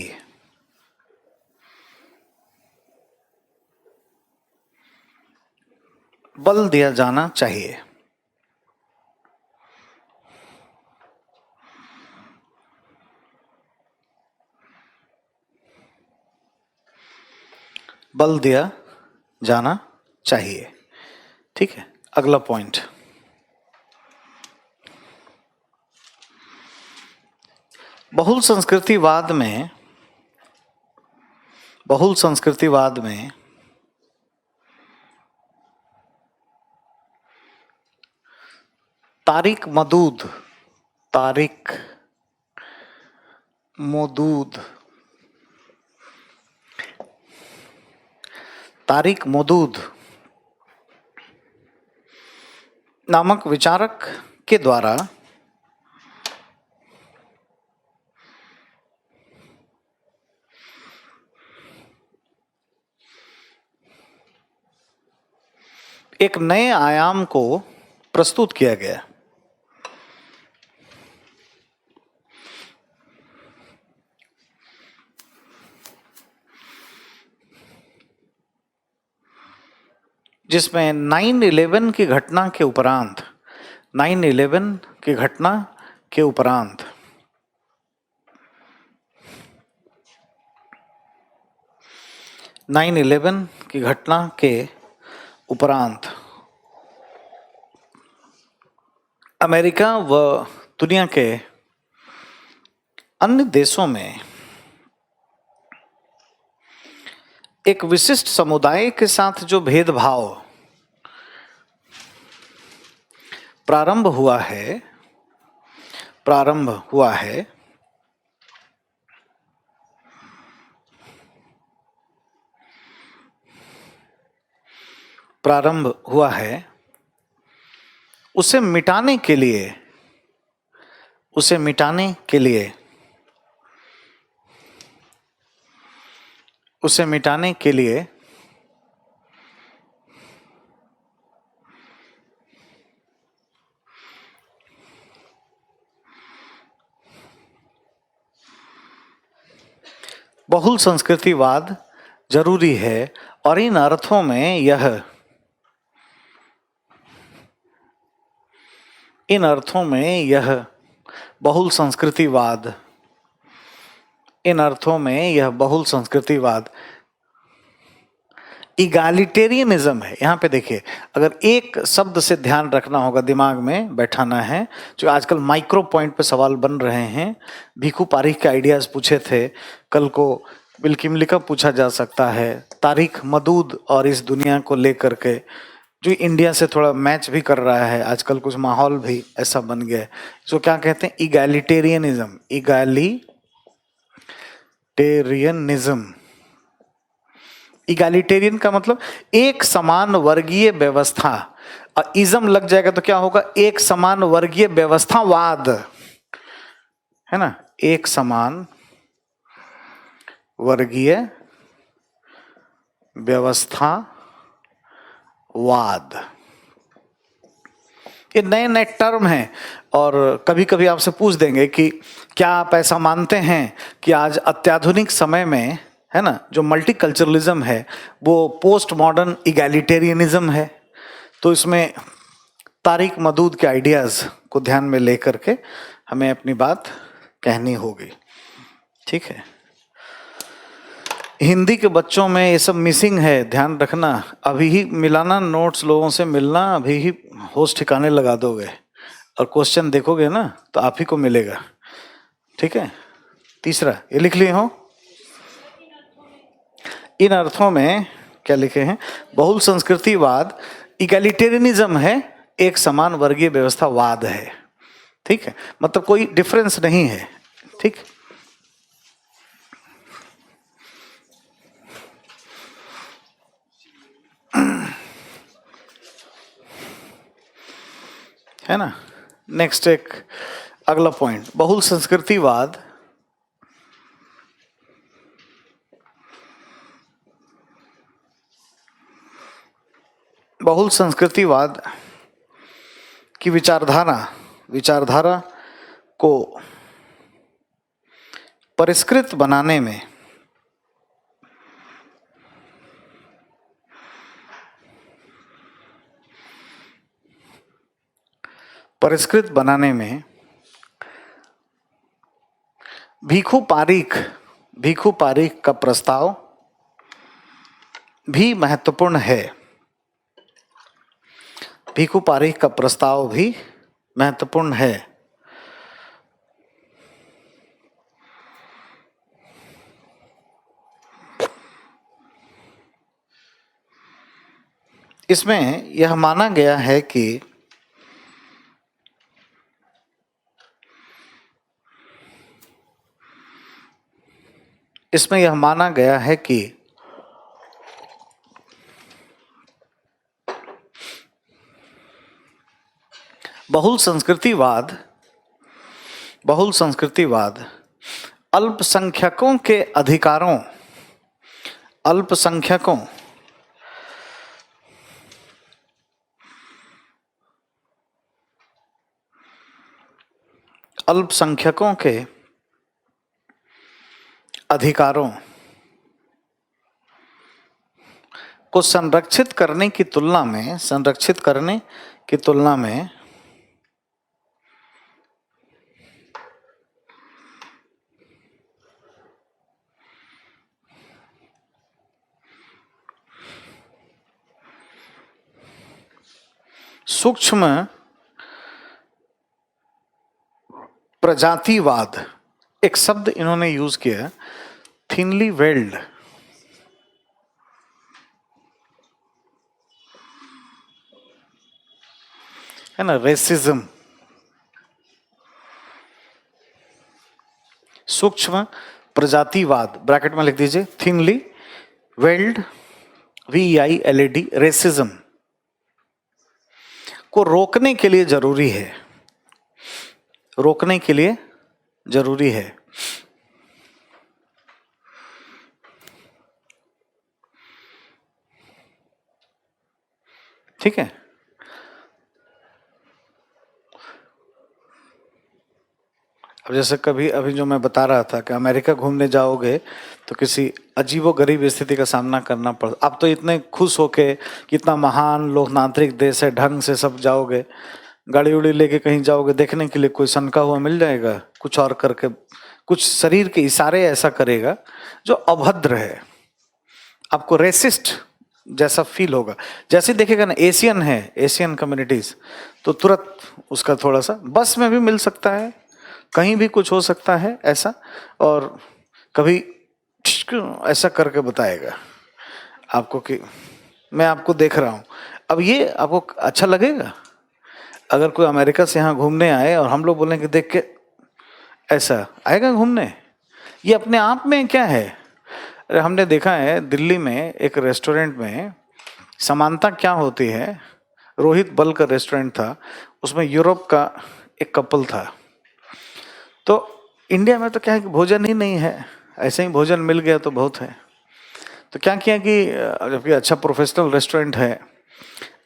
बल दिया जाना चाहिए। बल दिया जाना चाहिए। ठीक है, अगला पॉइंट, बहुल संस्कृतिवाद में तारिक मदूद नामक विचारक के द्वारा एक नए आयाम को प्रस्तुत किया गया। जिसमें 9/11 की घटना के उपरांत 9/11 की घटना के उपरांत अमेरिका व दुनिया के अन्य देशों में एक विशिष्ट समुदाय के साथ जो भेदभाव प्रारंभ हुआ है उसे मिटाने के लिए बहुल संस्कृतिवाद जरूरी है। और इन अर्थों में यह बहुल संस्कृतिवाद इगालिटेरियनिज्म है। यहाँ पे देखिए, अगर एक शब्द से ध्यान रखना होगा, दिमाग में बैठाना है, जो आजकल माइक्रो पॉइंट पे सवाल बन रहे हैं। भिखू पारिक के आइडियाज पूछे थे, कल को बिल किमली पूछा जा सकता है। तारिक मदूद और इस दुनिया को लेकर के जो इंडिया से थोड़ा मैच भी कर रहा है आजकल, कुछ माहौल भी ऐसा बन गया है। इसको क्या कहते हैं? इगैलिटेरियनिज्म। इगैलिटेरियन का मतलब एक समान वर्गीय व्यवस्था। और इज्म लग जाएगा तो क्या होगा? एक समान वर्गीय व्यवस्थावाद, है ना? एक समान वर्गीय व्यवस्थावाद। ये नए नए टर्म हैं और कभी कभी आपसे पूछ देंगे कि क्या आप ऐसा मानते हैं कि आज अत्याधुनिक समय में, है ना, जो मल्टीकल्चरलिज्म है वो पोस्ट मॉडर्न इगैलिटेरियनिज्म है? तो इसमें तारिक मदूद के आइडियाज को ध्यान में लेकर के हमें अपनी बात कहनी होगी। ठीक है, हिंदी के बच्चों में ये सब मिसिंग है, ध्यान रखना। अभी ही मिलाना, नोट्स लोगों से मिलना, अभी ही होश ठिकाने लगा दोगे और क्वेश्चन देखोगे ना तो आप ही को मिलेगा। ठीक है, तीसरा ये लिख लिए हो। इन अर्थों में क्या लिखे हैं? बहुल संस्कृतिवाद इगैलिटेरियनिज्म है, एक समान वर्गीय व्यवस्थावाद है। ठीक है, मतलब कोई डिफरेंस नहीं है। ठीक, है ना? नेक्स्ट एक अगला पॉइंट, बहुल संस्कृतिवाद की विचारधारा को परिष्कृत बनाने में भिखू पारिक का प्रस्ताव भी महत्वपूर्ण है। भीखू पारिक का प्रस्ताव भी महत्वपूर्ण है। इसमें यह माना गया है कि बहुल संस्कृतिवाद अल्पसंख्यकों के अधिकारों, अल्पसंख्यकों के अधिकारों को संरक्षित करने की तुलना में सूक्ष्म प्रजातिवाद, एक शब्द इन्होंने यूज किया, थिनली वेल्ड, है ना, रेसिज्म, सूक्ष्म प्रजातिवाद, ब्रैकेट में लिख दीजिए थिनली वेल्ड, VILD, रेसिज्म को रोकने के लिए जरूरी है, ठीक है। अब जैसे कभी अभी जो मैं बता रहा था कि अमेरिका घूमने जाओगे तो किसी अजीबोगरीब स्थिति का सामना करना पड़, आप तो इतने खुश होके कितना महान लोकतांत्रिक देश है, ढंग से सब जाओगे, गाड़ी उड़ी लेके कहीं जाओगे, देखने के लिए कोई सनका हुआ मिल जाएगा, कुछ और करके कुछ शरीर के इशारे ऐसा करेगा जो अभद्र है, आपको रेसिस्ट जैसा फील होगा। जैसे देखेगा ना एशियन है, एशियन कम्युनिटीज, तो तुरंत उसका थोड़ा सा, बस में भी मिल सकता है, कहीं भी कुछ हो सकता है ऐसा, और कभी ऐसा करके बताएगा आपको कि मैं आपको देख रहा हूं। अब ये आपको अच्छा लगेगा अगर कोई अमेरिका से यहाँ घूमने आए और हम लोग बोलें कि देख के ऐसा आएगा घूमने? ये अपने आप में क्या है? अरे हमने देखा है दिल्ली में एक रेस्टोरेंट में समानता क्या होती है, रोहित बल का रेस्टोरेंट था, उसमें यूरोप का एक कपल था। तो इंडिया में तो क्या है कि भोजन ही नहीं है, ऐसे ही भोजन मिल गया तो बहुत है। तो क्या किया कि जबकि अच्छा प्रोफेशनल रेस्टोरेंट है,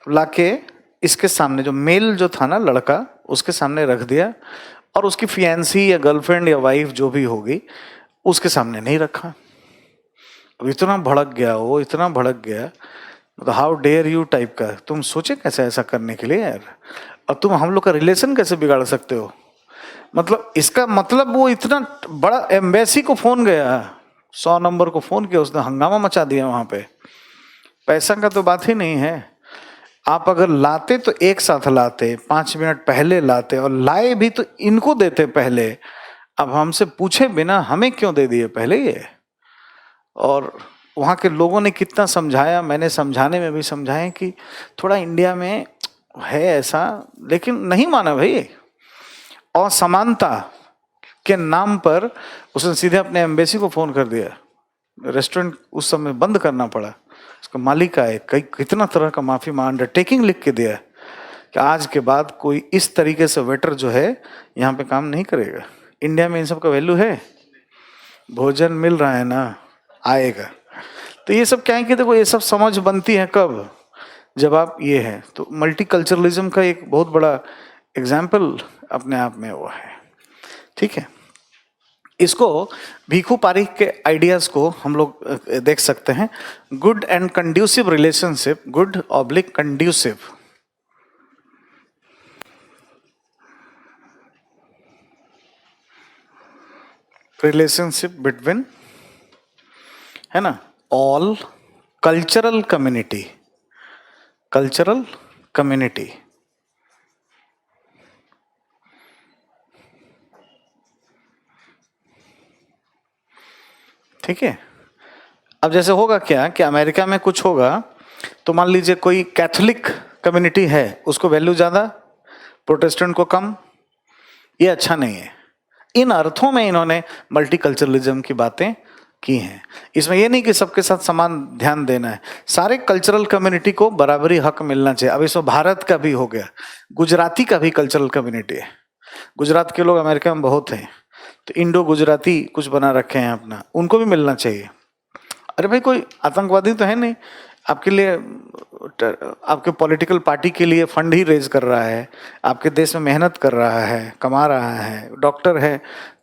लाके इसके सामने जो मेल जो था ना लड़का, उसके सामने रख दिया, और उसकी फियांसी या गर्लफ्रेंड या वाइफ जो भी होगी उसके सामने नहीं रखा। अब इतना भड़क गया वो, इतना भड़क गया, मतलब हाउ डेयर यू टाइप का, तुम सोचे कैसे ऐसा करने के लिए यार, और तुम हम लोग का रिलेशन कैसे बिगाड़ सकते हो? मतलब इसका मतलब वो इतना बड़ा एम्बेसी को फोन गया, 100 नंबर को फोन किया, उसने हंगामा मचा दिया वहां पे। पैसा का तो बात ही नहीं है, आप अगर लाते तो एक साथ लाते, 5 मिनट पहले लाते, और लाए भी तो इनको देते पहले। अब हमसे पूछे बिना हमें क्यों दे दिए पहले ये? और वहाँ के लोगों ने कितना समझाया, मैंने समझाने में भी समझाया कि थोड़ा इंडिया में है ऐसा, लेकिन नहीं माना भाई। असमानता के नाम पर उसने सीधे अपने एम्बेसी को फोन कर दिया, रेस्टोरेंट उस समय बंद करना पड़ा। उसका मालिक आए, कई कितना तरह का माफी अंडरटेकिंग लिख के दिया कि आज के बाद कोई इस तरीके से वेटर जो है यहाँ पे काम नहीं करेगा। इंडिया में इन सब का वैल्यू है? भोजन मिल रहा है ना, आएगा। तो ये सब क्या है कि देखो ये सब समझ बनती है कब, जब आप ये है तो मल्टीकल्चरलिज्म का एक बहुत बड़ा एग्जाम्पल अपने आप में वो है, ठीक है। इसको भीखू पारिक के आइडियाज को हम लोग देख सकते हैं। Good and conducive relationship, good oblique conducive relationship between, है ना, all cultural community, cultural community. ठीक है। अब जैसे होगा क्या कि अमेरिका में कुछ होगा तो मान लीजिए कोई कैथोलिक कम्युनिटी है, उसको वैल्यू ज्यादा, प्रोटेस्टेंट को कम, ये अच्छा नहीं है। इन अर्थों में इन्होंने मल्टीकल्चरलिज्म की बातें की हैं। इसमें यह नहीं कि सबके साथ समान ध्यान देना है, सारे कल्चरल कम्युनिटी को बराबरी हक मिलना चाहिए। अब इसमें भारत का भी हो गया, गुजराती का भी कल्चरल कम्युनिटी है। गुजरात के लोग अमेरिका में बहुत हैं, तो इंडो गुजराती कुछ बना रखे हैं अपना, उनको भी मिलना चाहिए। अरे भाई कोई आतंकवादी तो है नहीं, आपके लिए, आपके पॉलिटिकल पार्टी के लिए फंड ही रेज कर रहा है, आपके देश में मेहनत कर रहा है, कमा रहा है, डॉक्टर है।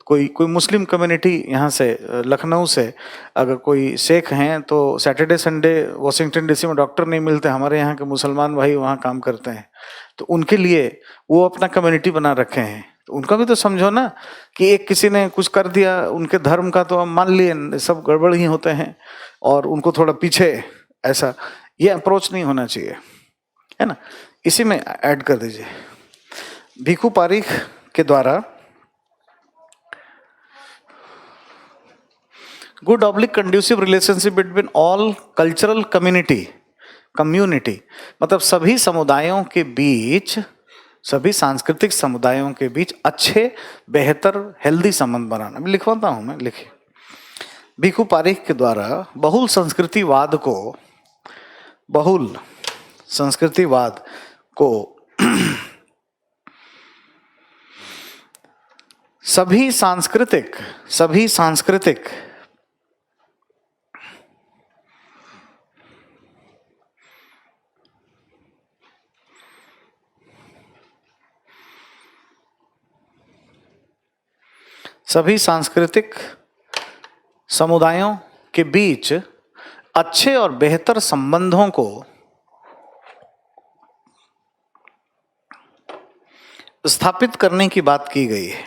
कोई मुस्लिम कम्युनिटी यहाँ से लखनऊ से अगर कोई शेख हैं तो सैटरडे संडे वॉशिंगटन डीसी में डॉक्टर नहीं मिलते, हमारे यहाँ के मुसलमान भाई वहाँ काम करते हैं, तो उनके लिए वो अपना कम्युनिटी बना रखे हैं। तो उनका भी तो समझो ना कि एक किसी ने कुछ कर दिया उनके धर्म का तो हम मान लिए सब गड़बड़ ही होते हैं और उनको थोड़ा पीछे, ऐसा ये अप्रोच नहीं होना चाहिए, है ना। इसी में ऐड कर दीजिए, भिखू पारिख के द्वारा good oblique conducive relationship between all cultural community मतलब सभी समुदायों के बीच, सभी सांस्कृतिक समुदायों के बीच अच्छे, बेहतर, हेल्दी संबंध बनाना। मैं लिखवाता हूं, मैं लिखिए। भिखू पारिख के द्वारा बहुल संस्कृतिवाद को सभी सांस्कृतिक समुदायों के बीच अच्छे और बेहतर संबंधों को स्थापित करने की बात की गई है।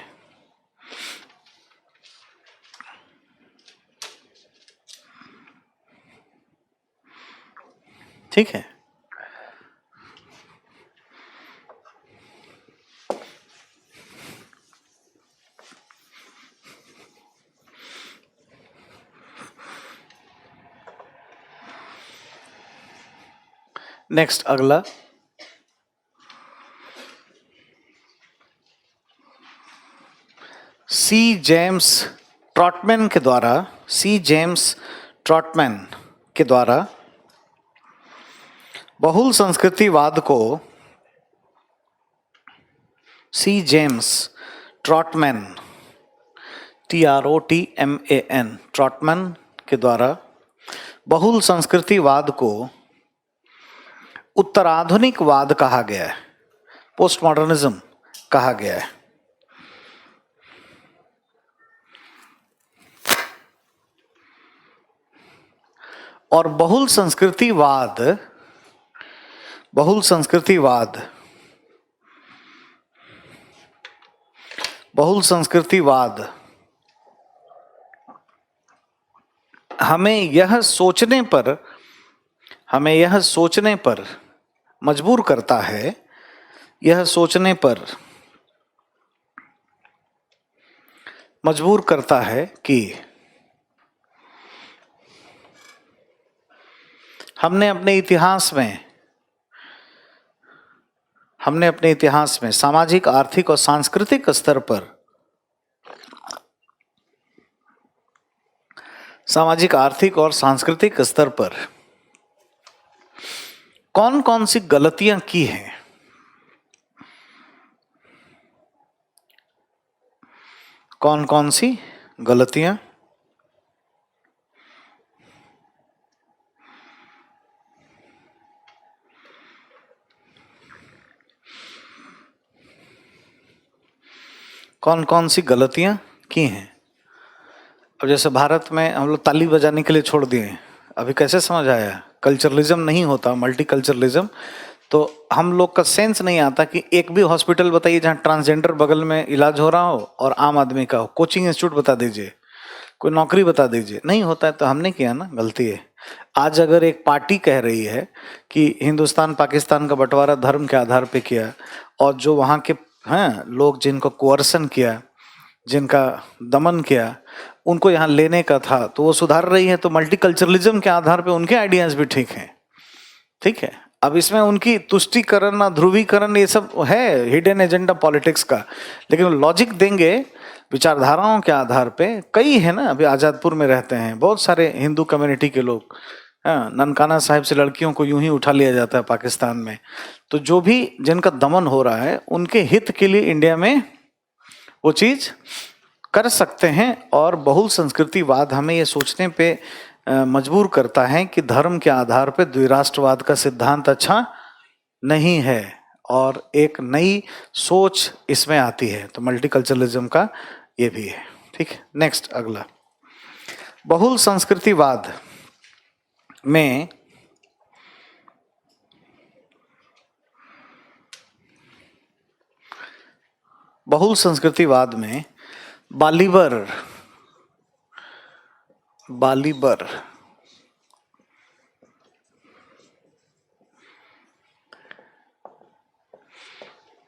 ठीक है। नेक्स्ट, अगला, सी जेम्स ट्रॉटमैन के द्वारा बहुल संस्कृतिवाद को, सी जेम्स ट्रॉटमैन ट्रॉटमैन के द्वारा बहुल संस्कृतिवाद को उत्तराधुनिकवाद कहा गया है, पोस्ट मॉडर्निज्म कहा गया है। और बहुल संस्कृतिवाद हमें यह सोचने पर मजबूर करता है कि हमने अपने इतिहास में सामाजिक, आर्थिक और सांस्कृतिक स्तर पर कौन कौन सी गलतियां की हैं, कौन कौन सी गलतियां की हैं। अब जैसे भारत में हम लोग ताली बजाने के लिए छोड़ दिए, अभी कैसे समझ आया, कल्चरलिज्म नहीं होता, मल्टीकल्चरलिज्म। तो हम लोग का सेंस नहीं आता कि एक भी हॉस्पिटल बताइए जहाँ ट्रांसजेंडर बगल में इलाज हो रहा हो और आम आदमी का हो, कोचिंग इंस्टीट्यूट बता दीजिए, कोई नौकरी बता दीजिए, नहीं होता है तो हमने किया ना, गलती है। आज अगर एक पार्टी कह रही है कि हिंदुस्तान पाकिस्तान का बंटवारा धर्म के आधार पे किया, और जो वहाँ के हैं लोग जिनको कोअर्सन किया, जिनका दमन किया, उनको यहाँ लेने का था, तो वो सुधार रही है, तो मल्टीकल्चरलिज्म के आधार पे उनके आइडियाज भी ठीक हैं, ठीक है। अब इसमें उनकी तुष्टीकरण, ध्रुवीकरण, ये सब है हिडन एजेंडा पॉलिटिक्स का, लेकिन लॉजिक देंगे विचारधाराओं के आधार पे। कई है ना, अभी आजादपुर में रहते हैं बहुत सारे हिंदू कम्युनिटी के लोग, हाँ, ननकाना साहिब से लड़कियों को यूं ही उठा लिया जाता है पाकिस्तान में। तो जो भी जिनका दमन हो रहा है, उनके हित के लिए इंडिया में वो चीज कर सकते हैं। और बहुल संस्कृतिवाद हमें ये सोचने पे मजबूर करता है कि धर्म के आधार पे द्विराष्ट्रवाद का सिद्धांत अच्छा नहीं है, और एक नई सोच इसमें आती है। तो मल्टीकल्चरलिज्म का ये भी है, ठीक है। नेक्स्ट, अगला, बहुल संस्कृतिवाद में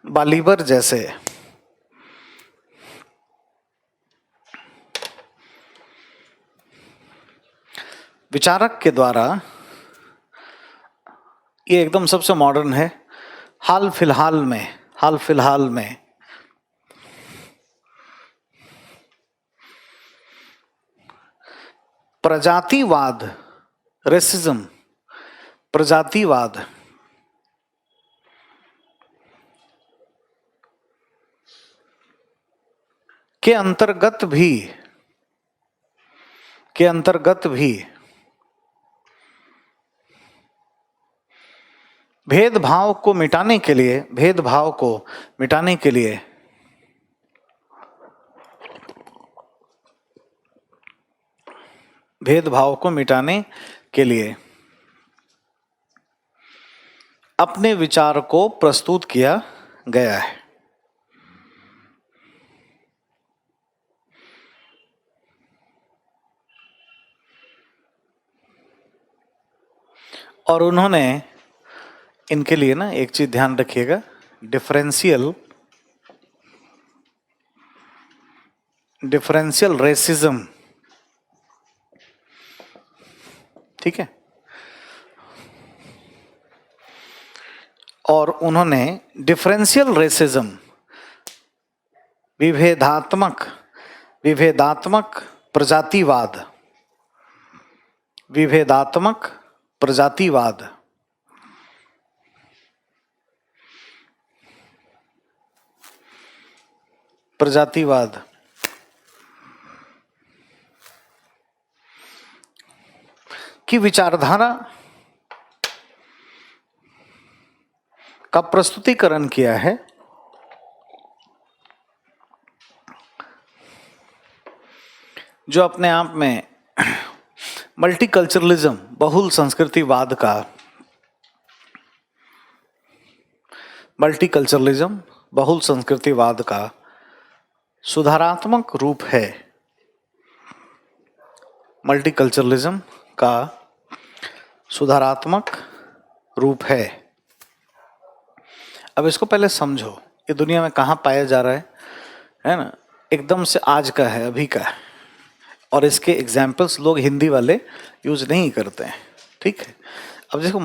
बालीबर जैसे विचारक के द्वारा, ये एकदम सबसे मॉडर्न है, हाल फिलहाल में प्रजातिवाद, रेसिज्म, प्रजातिवाद के अंतर्गत भी भेदभाव को मिटाने के लिए अपने विचार को प्रस्तुत किया गया है। और उन्होंने इनके लिए ना एक चीज ध्यान रखिएगा, डिफरेंशियल रेसिज्म, ठीक है। और उन्होंने डिफरेंशियल रेसिज्म, विभेदात्मक प्रजातिवाद की विचारधारा का प्रस्तुतिकरण किया है, जो अपने आप में मल्टीकल्चरलिज्म, बहुल संस्कृतिवाद का सुधारात्मक रूप है। मल्टीकल्चरलिज्म का सुधारात्मक रूप है। अब इसको पहले समझो, ये दुनिया में कहाँ पाया जा रहा है ना, एकदम से आज का है, अभी का है, और इसके एग्जाम्पल्स लोग हिंदी वाले यूज नहीं करते हैं, ठीक है। अब देखो,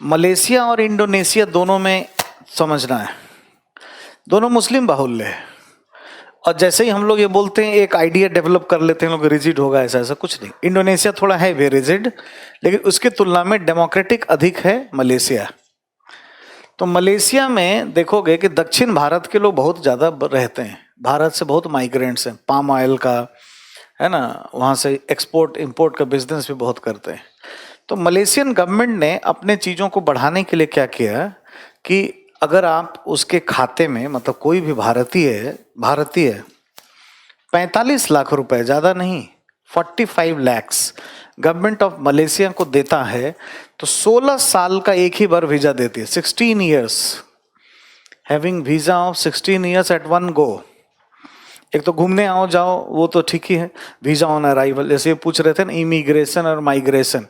मलेशिया और इंडोनेशिया दोनों में समझना है, दोनों मुस्लिम बाहुल्य है। और जैसे ही हम लोग ये बोलते हैं, एक आइडिया डेवलप कर लेते हैं लोग, रिजिड होगा, ऐसा कुछ नहीं। इंडोनेशिया थोड़ा है भी रिजिड, लेकिन उसकी तुलना में डेमोक्रेटिक अधिक है मलेशिया। तो मलेशिया में देखोगे कि दक्षिण भारत के लोग बहुत ज़्यादा रहते हैं, भारत से बहुत माइग्रेंट्स हैं, पाम ऑयल का है ना, वहाँ से एक्सपोर्ट इंपोर्ट का बिजनेस भी बहुत करते हैं। तो मलेशियन गवर्नमेंट ने अपने चीज़ों को बढ़ाने के लिए क्या किया कि अगर आप उसके खाते में, मतलब कोई भी भारतीय 45 लाख रुपए, ज़्यादा नहीं, 45 lakhs गवर्नमेंट ऑफ मलेशिया को देता है, तो 16 साल का एक ही बार वीजा देती है, 16 years, having visa of 16 years at one go. एक तो घूमने आओ जाओ वो तो ठीक ही है, वीजा ऑन अराइवल, जैसे ये पूछ रहे थे ना इमिग्रेशन और माइग्रेशन।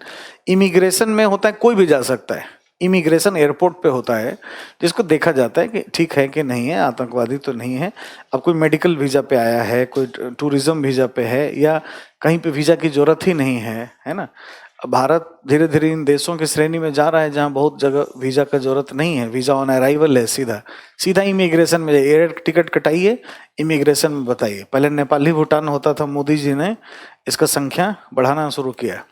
इमिग्रेशन में होता है कोई भी जा सकता है, इमिग्रेशन एयरपोर्ट पे होता है जिसको देखा जाता है कि ठीक है कि नहीं है, आतंकवादी तो नहीं है। अब कोई मेडिकल वीजा पे आया है, कोई टूरिज्म वीजा पे है, या कहीं पे वीजा की जरूरत ही नहीं है ना। भारत धीरे धीरे इन देशों की श्रेणी में जा रहा है जहां बहुत जगह वीजा का जरूरत नहीं है, वीजा ऑन अराइवल है, सीधा सीधा इमिग्रेशन में जाइए, एयर टिकट कटाइए, इमिग्रेशन में बताइए। पहले नेपाली भूटान होता था, मोदी जी ने इसका संख्या बढ़ाना शुरू किया,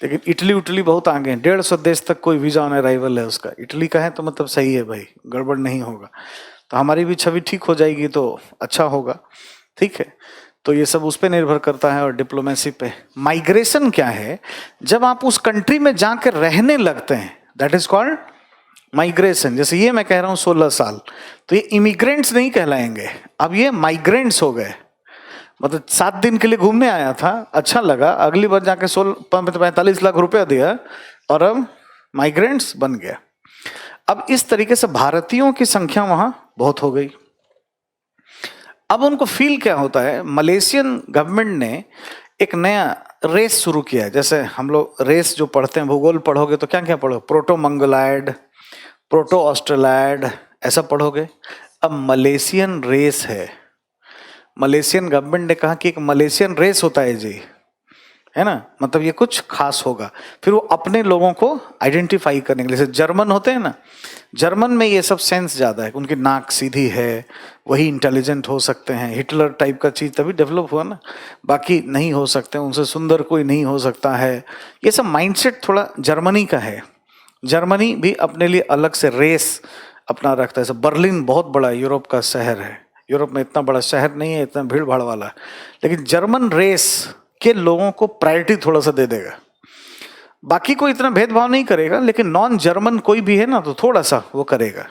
लेकिन इटली उटली बहुत आगे हैं, 150 देश तक कोई वीजा ऑन अराइवल है उसका। इटली का है तो मतलब सही है भाई, गड़बड़ नहीं होगा, तो हमारी भी छवि ठीक हो जाएगी तो अच्छा होगा, ठीक है। तो ये सब उस पर निर्भर करता है और डिप्लोमेसी पे। माइग्रेशन क्या है? जब आप उस कंट्री में जाकर रहने लगते हैं, दैट इज कॉल्ड माइग्रेशन। जैसे ये मैं कह रहा हूँ 16 साल, तो ये इमिग्रेंट्स नहीं कहलाएंगे, अब ये माइग्रेंट्स हो गए। मतलब 7 दिन के लिए घूमने आया था, अच्छा लगा, अगली बार जाके 45 लाख रुपया दिया और अब माइग्रेंट्स बन गया। अब इस तरीके से भारतीयों की संख्या वहां बहुत हो गई। अब उनको फील क्या होता है, मलेशियन गवर्नमेंट ने एक नया रेस शुरू किया है। जैसे हम लोग रेस जो पढ़ते हैं, भूगोल पढ़ोगे तो क्या क्या पढ़ोगे, प्रोटो मंगोलायड, प्रोटो ऑस्ट्रेलायड, ऐसा पढ़ोगे। अब मलेशियन रेस है, मलेशियन गवर्नमेंट ने कहा कि एक मलेशियन रेस होता है जी, है ना, मतलब ये कुछ खास होगा। फिर वो अपने लोगों को आइडेंटिफाई करने के लिए, जैसे जर्मन होते हैं ना, जर्मन में ये सब सेंस ज़्यादा है, उनकी नाक सीधी है, वही इंटेलिजेंट हो सकते हैं। हिटलर टाइप का चीज़ तभी डेवलप हुआ ना, बाकी नहीं हो सकते, उनसे सुंदर कोई नहीं हो सकता है। ये सब माइंडसेट थोड़ा जर्मनी का है। जर्मनी भी अपने लिए अलग से रेस अपना रखता है। जैसे बर्लिन बहुत बड़ा यूरोप का शहर है, यूरोप में इतना बड़ा शहर नहीं है, इतना भीड़ भाड़ वाला, लेकिन जर्मन रेस के लोगों को प्रायोरिटी थोड़ा सा दे देगा। बाकी कोई इतना भेदभाव नहीं करेगा, लेकिन नॉन जर्मन कोई भी है ना तो थोड़ा सा वो करेगा।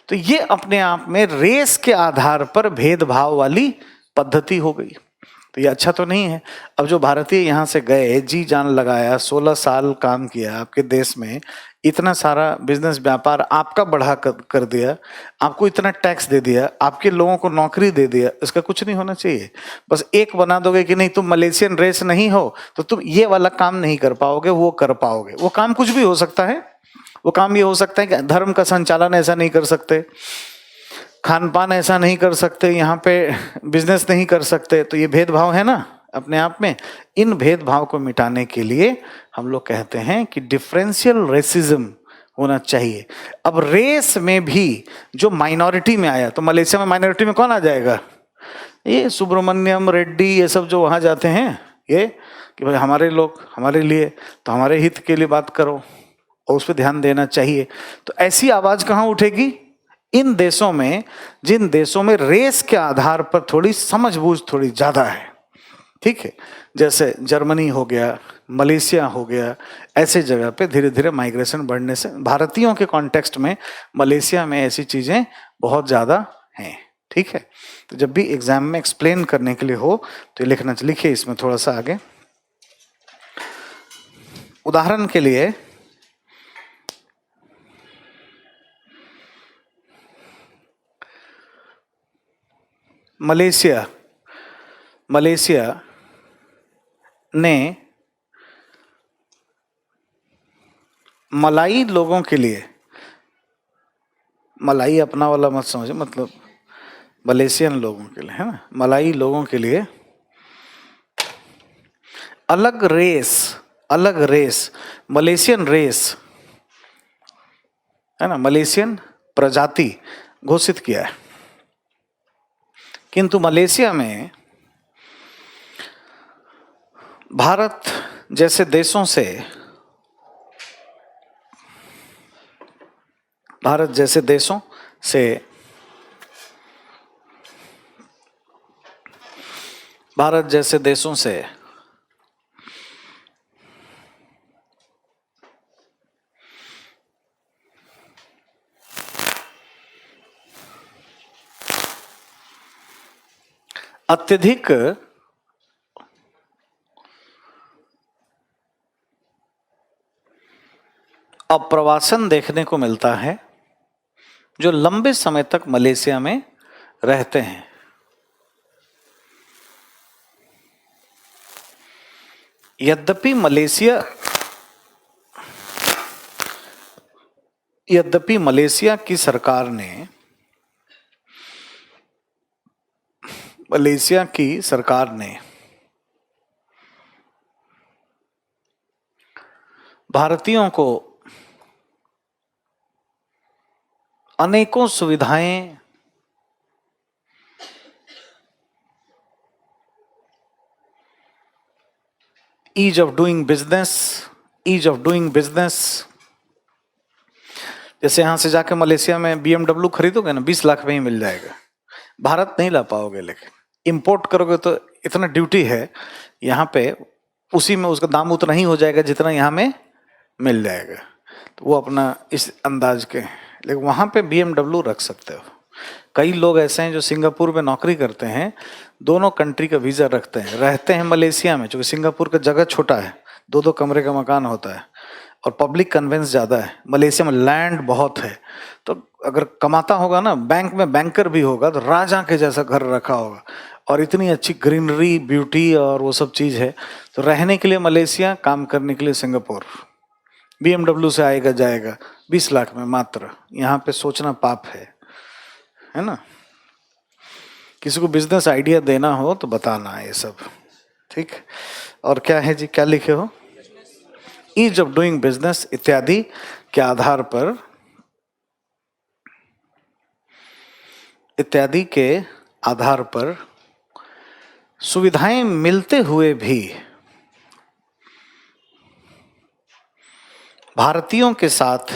तो ये अपने आप में रेस के आधार पर भेदभाव वाली पद्धति हो गई, तो ये अच्छा तो नहीं है। अब जो भारतीय यहाँ से गए, जी जान लगाया, 16 साल काम किया आपके देश में, इतना सारा बिजनेस व्यापार आपका बढ़ा कर दिया, आपको इतना टैक्स दे दिया, आपके लोगों को नौकरी दे दिया, इसका कुछ नहीं होना चाहिए। बस एक बना दोगे कि नहीं तुम मलेशियन रेस नहीं हो तो तुम ये वाला काम नहीं कर पाओगे, वो कर पाओगे। वो काम कुछ भी हो सकता है, वो काम ये हो सकता है कि धर्म का संचालन ऐसा नहीं कर सकते, खान पान ऐसा नहीं कर सकते, यहाँ पे बिजनेस नहीं कर सकते, तो ये भेदभाव है ना अपने आप में। इन भेदभाव को मिटाने के लिए हम लोग कहते हैं कि डिफरेंशियल रेसिज्म होना चाहिए। अब रेस में भी जो माइनॉरिटी में आया, तो मलेशिया में माइनॉरिटी में कौन आ जाएगा, ये सुब्रमण्यम रेड्डी, ये सब जो वहाँ जाते हैं, ये कि भाई हमारे लोग हमारे लिए, तो हमारे हित के लिए बात करो और उस पर ध्यान देना चाहिए। तो ऐसी आवाज़ कहाँ उठेगी, इन देशों में, जिन देशों में रेस के आधार पर थोड़ी समझबूझ थोड़ी ज़्यादा है, ठीक है, जैसे जर्मनी हो गया, मलेशिया हो गया, ऐसे जगह पे धीरे धीरे माइग्रेशन बढ़ने से भारतीयों के कॉन्टेक्स्ट में मलेशिया में ऐसी चीज़ें बहुत ज़्यादा हैं, ठीक है। तो जब भी एग्जाम में एक्सप्लेन करने के लिए हो तो ये लिखना, लिखिए इसमें थोड़ा सा आगे। उदाहरण के लिए मलेशिया ने मलाई लोगों के लिए, मलाई अपना वाला मत समझे, मतलब मलेशियन लोगों के लिए, है ना, मलाई लोगों के लिए अलग रेस मलेशियन रेस, है ना, मलेशियन प्रजाति घोषित किया है। किंतु मलेशिया में भारत जैसे देशों से अत्यधिक अप्रवासन देखने को मिलता है जो लंबे समय तक मलेशिया में रहते हैं। यद्यपि मलेशिया की सरकार ने भारतीयों को अनेकों सुविधाएं ईज ऑफ डूइंग बिजनेस, जैसे यहां से जाके मलेशिया में BMW खरीदोगे ना 20 लाख में ही मिल जाएगा, भारत नहीं ला पाओगे। लेकिन इंपोर्ट करोगे तो इतना ड्यूटी है यहाँ पे, उसी में उसका दाम उतना ही हो जाएगा जितना यहाँ में मिल जाएगा। तो वो अपना इस अंदाज के, लेकिन वहाँ पे BMW रख सकते हो। कई लोग ऐसे हैं जो सिंगापुर में नौकरी करते हैं, दोनों कंट्री का वीज़ा रखते हैं, रहते हैं मलेशिया में, क्योंकि सिंगापुर का जगह छोटा है, 2-2 कमरे का मकान होता है और पब्लिक कन्वेंस ज़्यादा है। मलेशिया में लैंड बहुत है, तो अगर कमाता होगा ना, बैंक में बैंकर भी होगा तो राजा के जैसा घर रखा होगा और इतनी अच्छी ग्रीनरी, ब्यूटी और वो सब चीज़ है। तो रहने के लिए मलेशिया, काम करने के लिए सिंगापुर। BMW से आएगा जाएगा 20 लाख में मात्र। यहाँ पे सोचना पाप है ना। किसी को बिजनेस आइडिया देना हो तो बताना ये सब, ठीक। और क्या है जी, क्या लिखे हो? ईज ऑफ डूइंग बिजनेस इत्यादि के आधार पर सुविधाएं मिलते हुए भी भारतीयों के साथ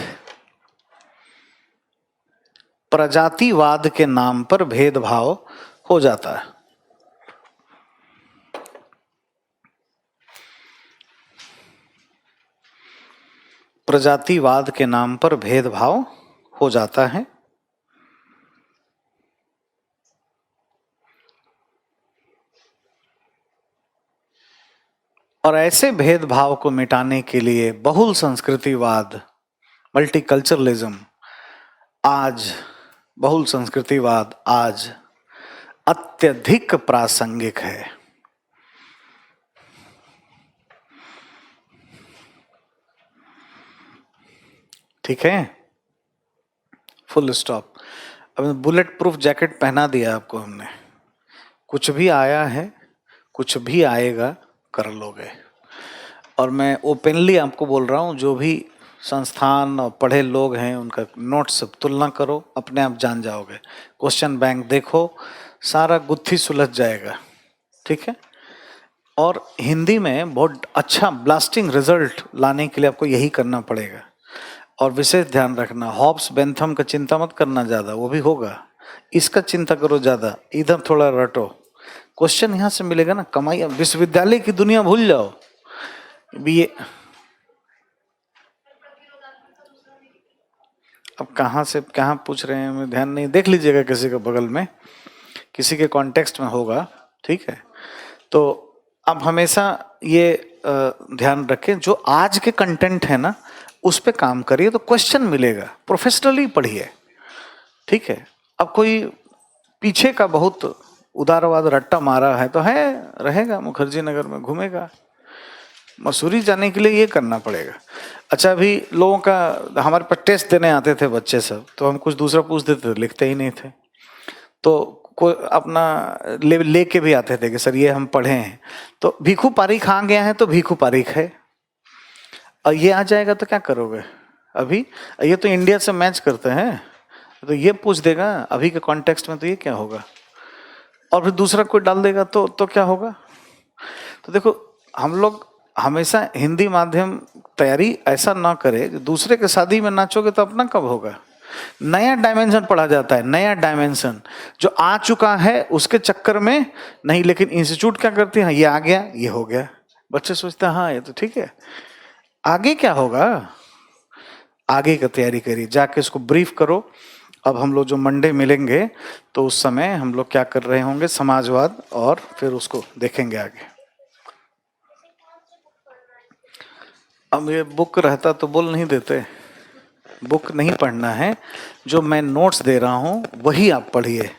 प्रजातिवाद के नाम पर भेदभाव हो जाता है। प्रजातिवाद के नाम पर भेदभाव हो जाता है और ऐसे भेदभाव को मिटाने के लिए बहुल संस्कृतिवाद, मल्टीकल्चरलिज्म आज अत्यधिक प्रासंगिक है। ठीक है, फुल स्टॉप। अब बुलेट प्रूफ जैकेट पहना दिया आपको हमने, कुछ भी आया है, कुछ भी आएगा, कर लोगे। और मैं ओपनली आपको बोल रहा हूँ, जो भी संस्थान और पढ़े लोग हैं उनका नोट्स तुलना करो, अपने आप जान जाओगे। क्वेश्चन बैंक देखो, सारा गुत्थी सुलझ जाएगा, ठीक है। और हिंदी में बहुत अच्छा ब्लास्टिंग रिजल्ट लाने के लिए आपको यही करना पड़ेगा। और विशेष ध्यान रखना, हॉब्स बेंथम का चिंता मत करना ज़्यादा, वो भी होगा, इसका चिंता करो ज़्यादा, इधर थोड़ा रटो। क्वेश्चन यहाँ से मिलेगा ना, कमाई। विश्वविद्यालय की दुनिया भूल जाओ। ये अब कहाँ से कहाँ पूछ रहे हैं, मैं ध्यान नहीं, देख लीजिएगा किसी के बगल में, किसी के कॉन्टेक्स्ट में होगा, ठीक है। तो अब हमेशा ये ध्यान रखें, जो आज के कंटेंट है ना उस पे काम करिए तो क्वेश्चन मिलेगा, प्रोफेशनली पढ़िए, ठीक है। अब कोई पीछे का बहुत उदारवाद रट्टा मारा है तो है, रहेगा मुखर्जी नगर में, घूमेगा। मसूरी जाने के लिए ये करना पड़ेगा। अच्छा, अभी लोगों का, हमारे पास टेस्ट देने आते थे बच्चे सब, तो हम कुछ दूसरा पूछ देते थे, लिखते ही नहीं थे। तो कोई अपना ले के भी आते थे कि सर ये हम पढ़े हैं, तो भीखू पारीख आ गया है तो भीखू पारीख है, और ये आ जाएगा तो क्या करोगे? अभी ये तो इंडिया से मैच करते हैं, तो ये पूछ देगा अभी के कॉन्टेक्स्ट में, तो ये क्या होगा? और फिर दूसरा कोई डाल देगा तो क्या होगा? तो देखो, हम लोग हमेशा हिंदी माध्यम तैयारी ऐसा ना करे, दूसरे के शादी में नाचोगे तो अपना कब होगा? नया डायमेंशन पढ़ा जाता है, नया डायमेंशन जो आ चुका है उसके चक्कर में नहीं। लेकिन इंस्टीट्यूट क्या करती है, ये आ गया, ये हो गया, बच्चे सोचते हैं हाँ ये तो ठीक है, आगे क्या होगा? आगे का तैयारी करिए, जाके इसको ब्रीफ करो। अब हम लोग जो मंडे मिलेंगे तो उस समय हम लोग क्या कर रहे होंगे, समाजवाद, और फिर उसको देखेंगे आगे। अब ये बुक रहता तो बोल नहीं देते, बुक नहीं पढ़ना है, जो मैं नोट्स दे रहा हूँ वही आप पढ़िए।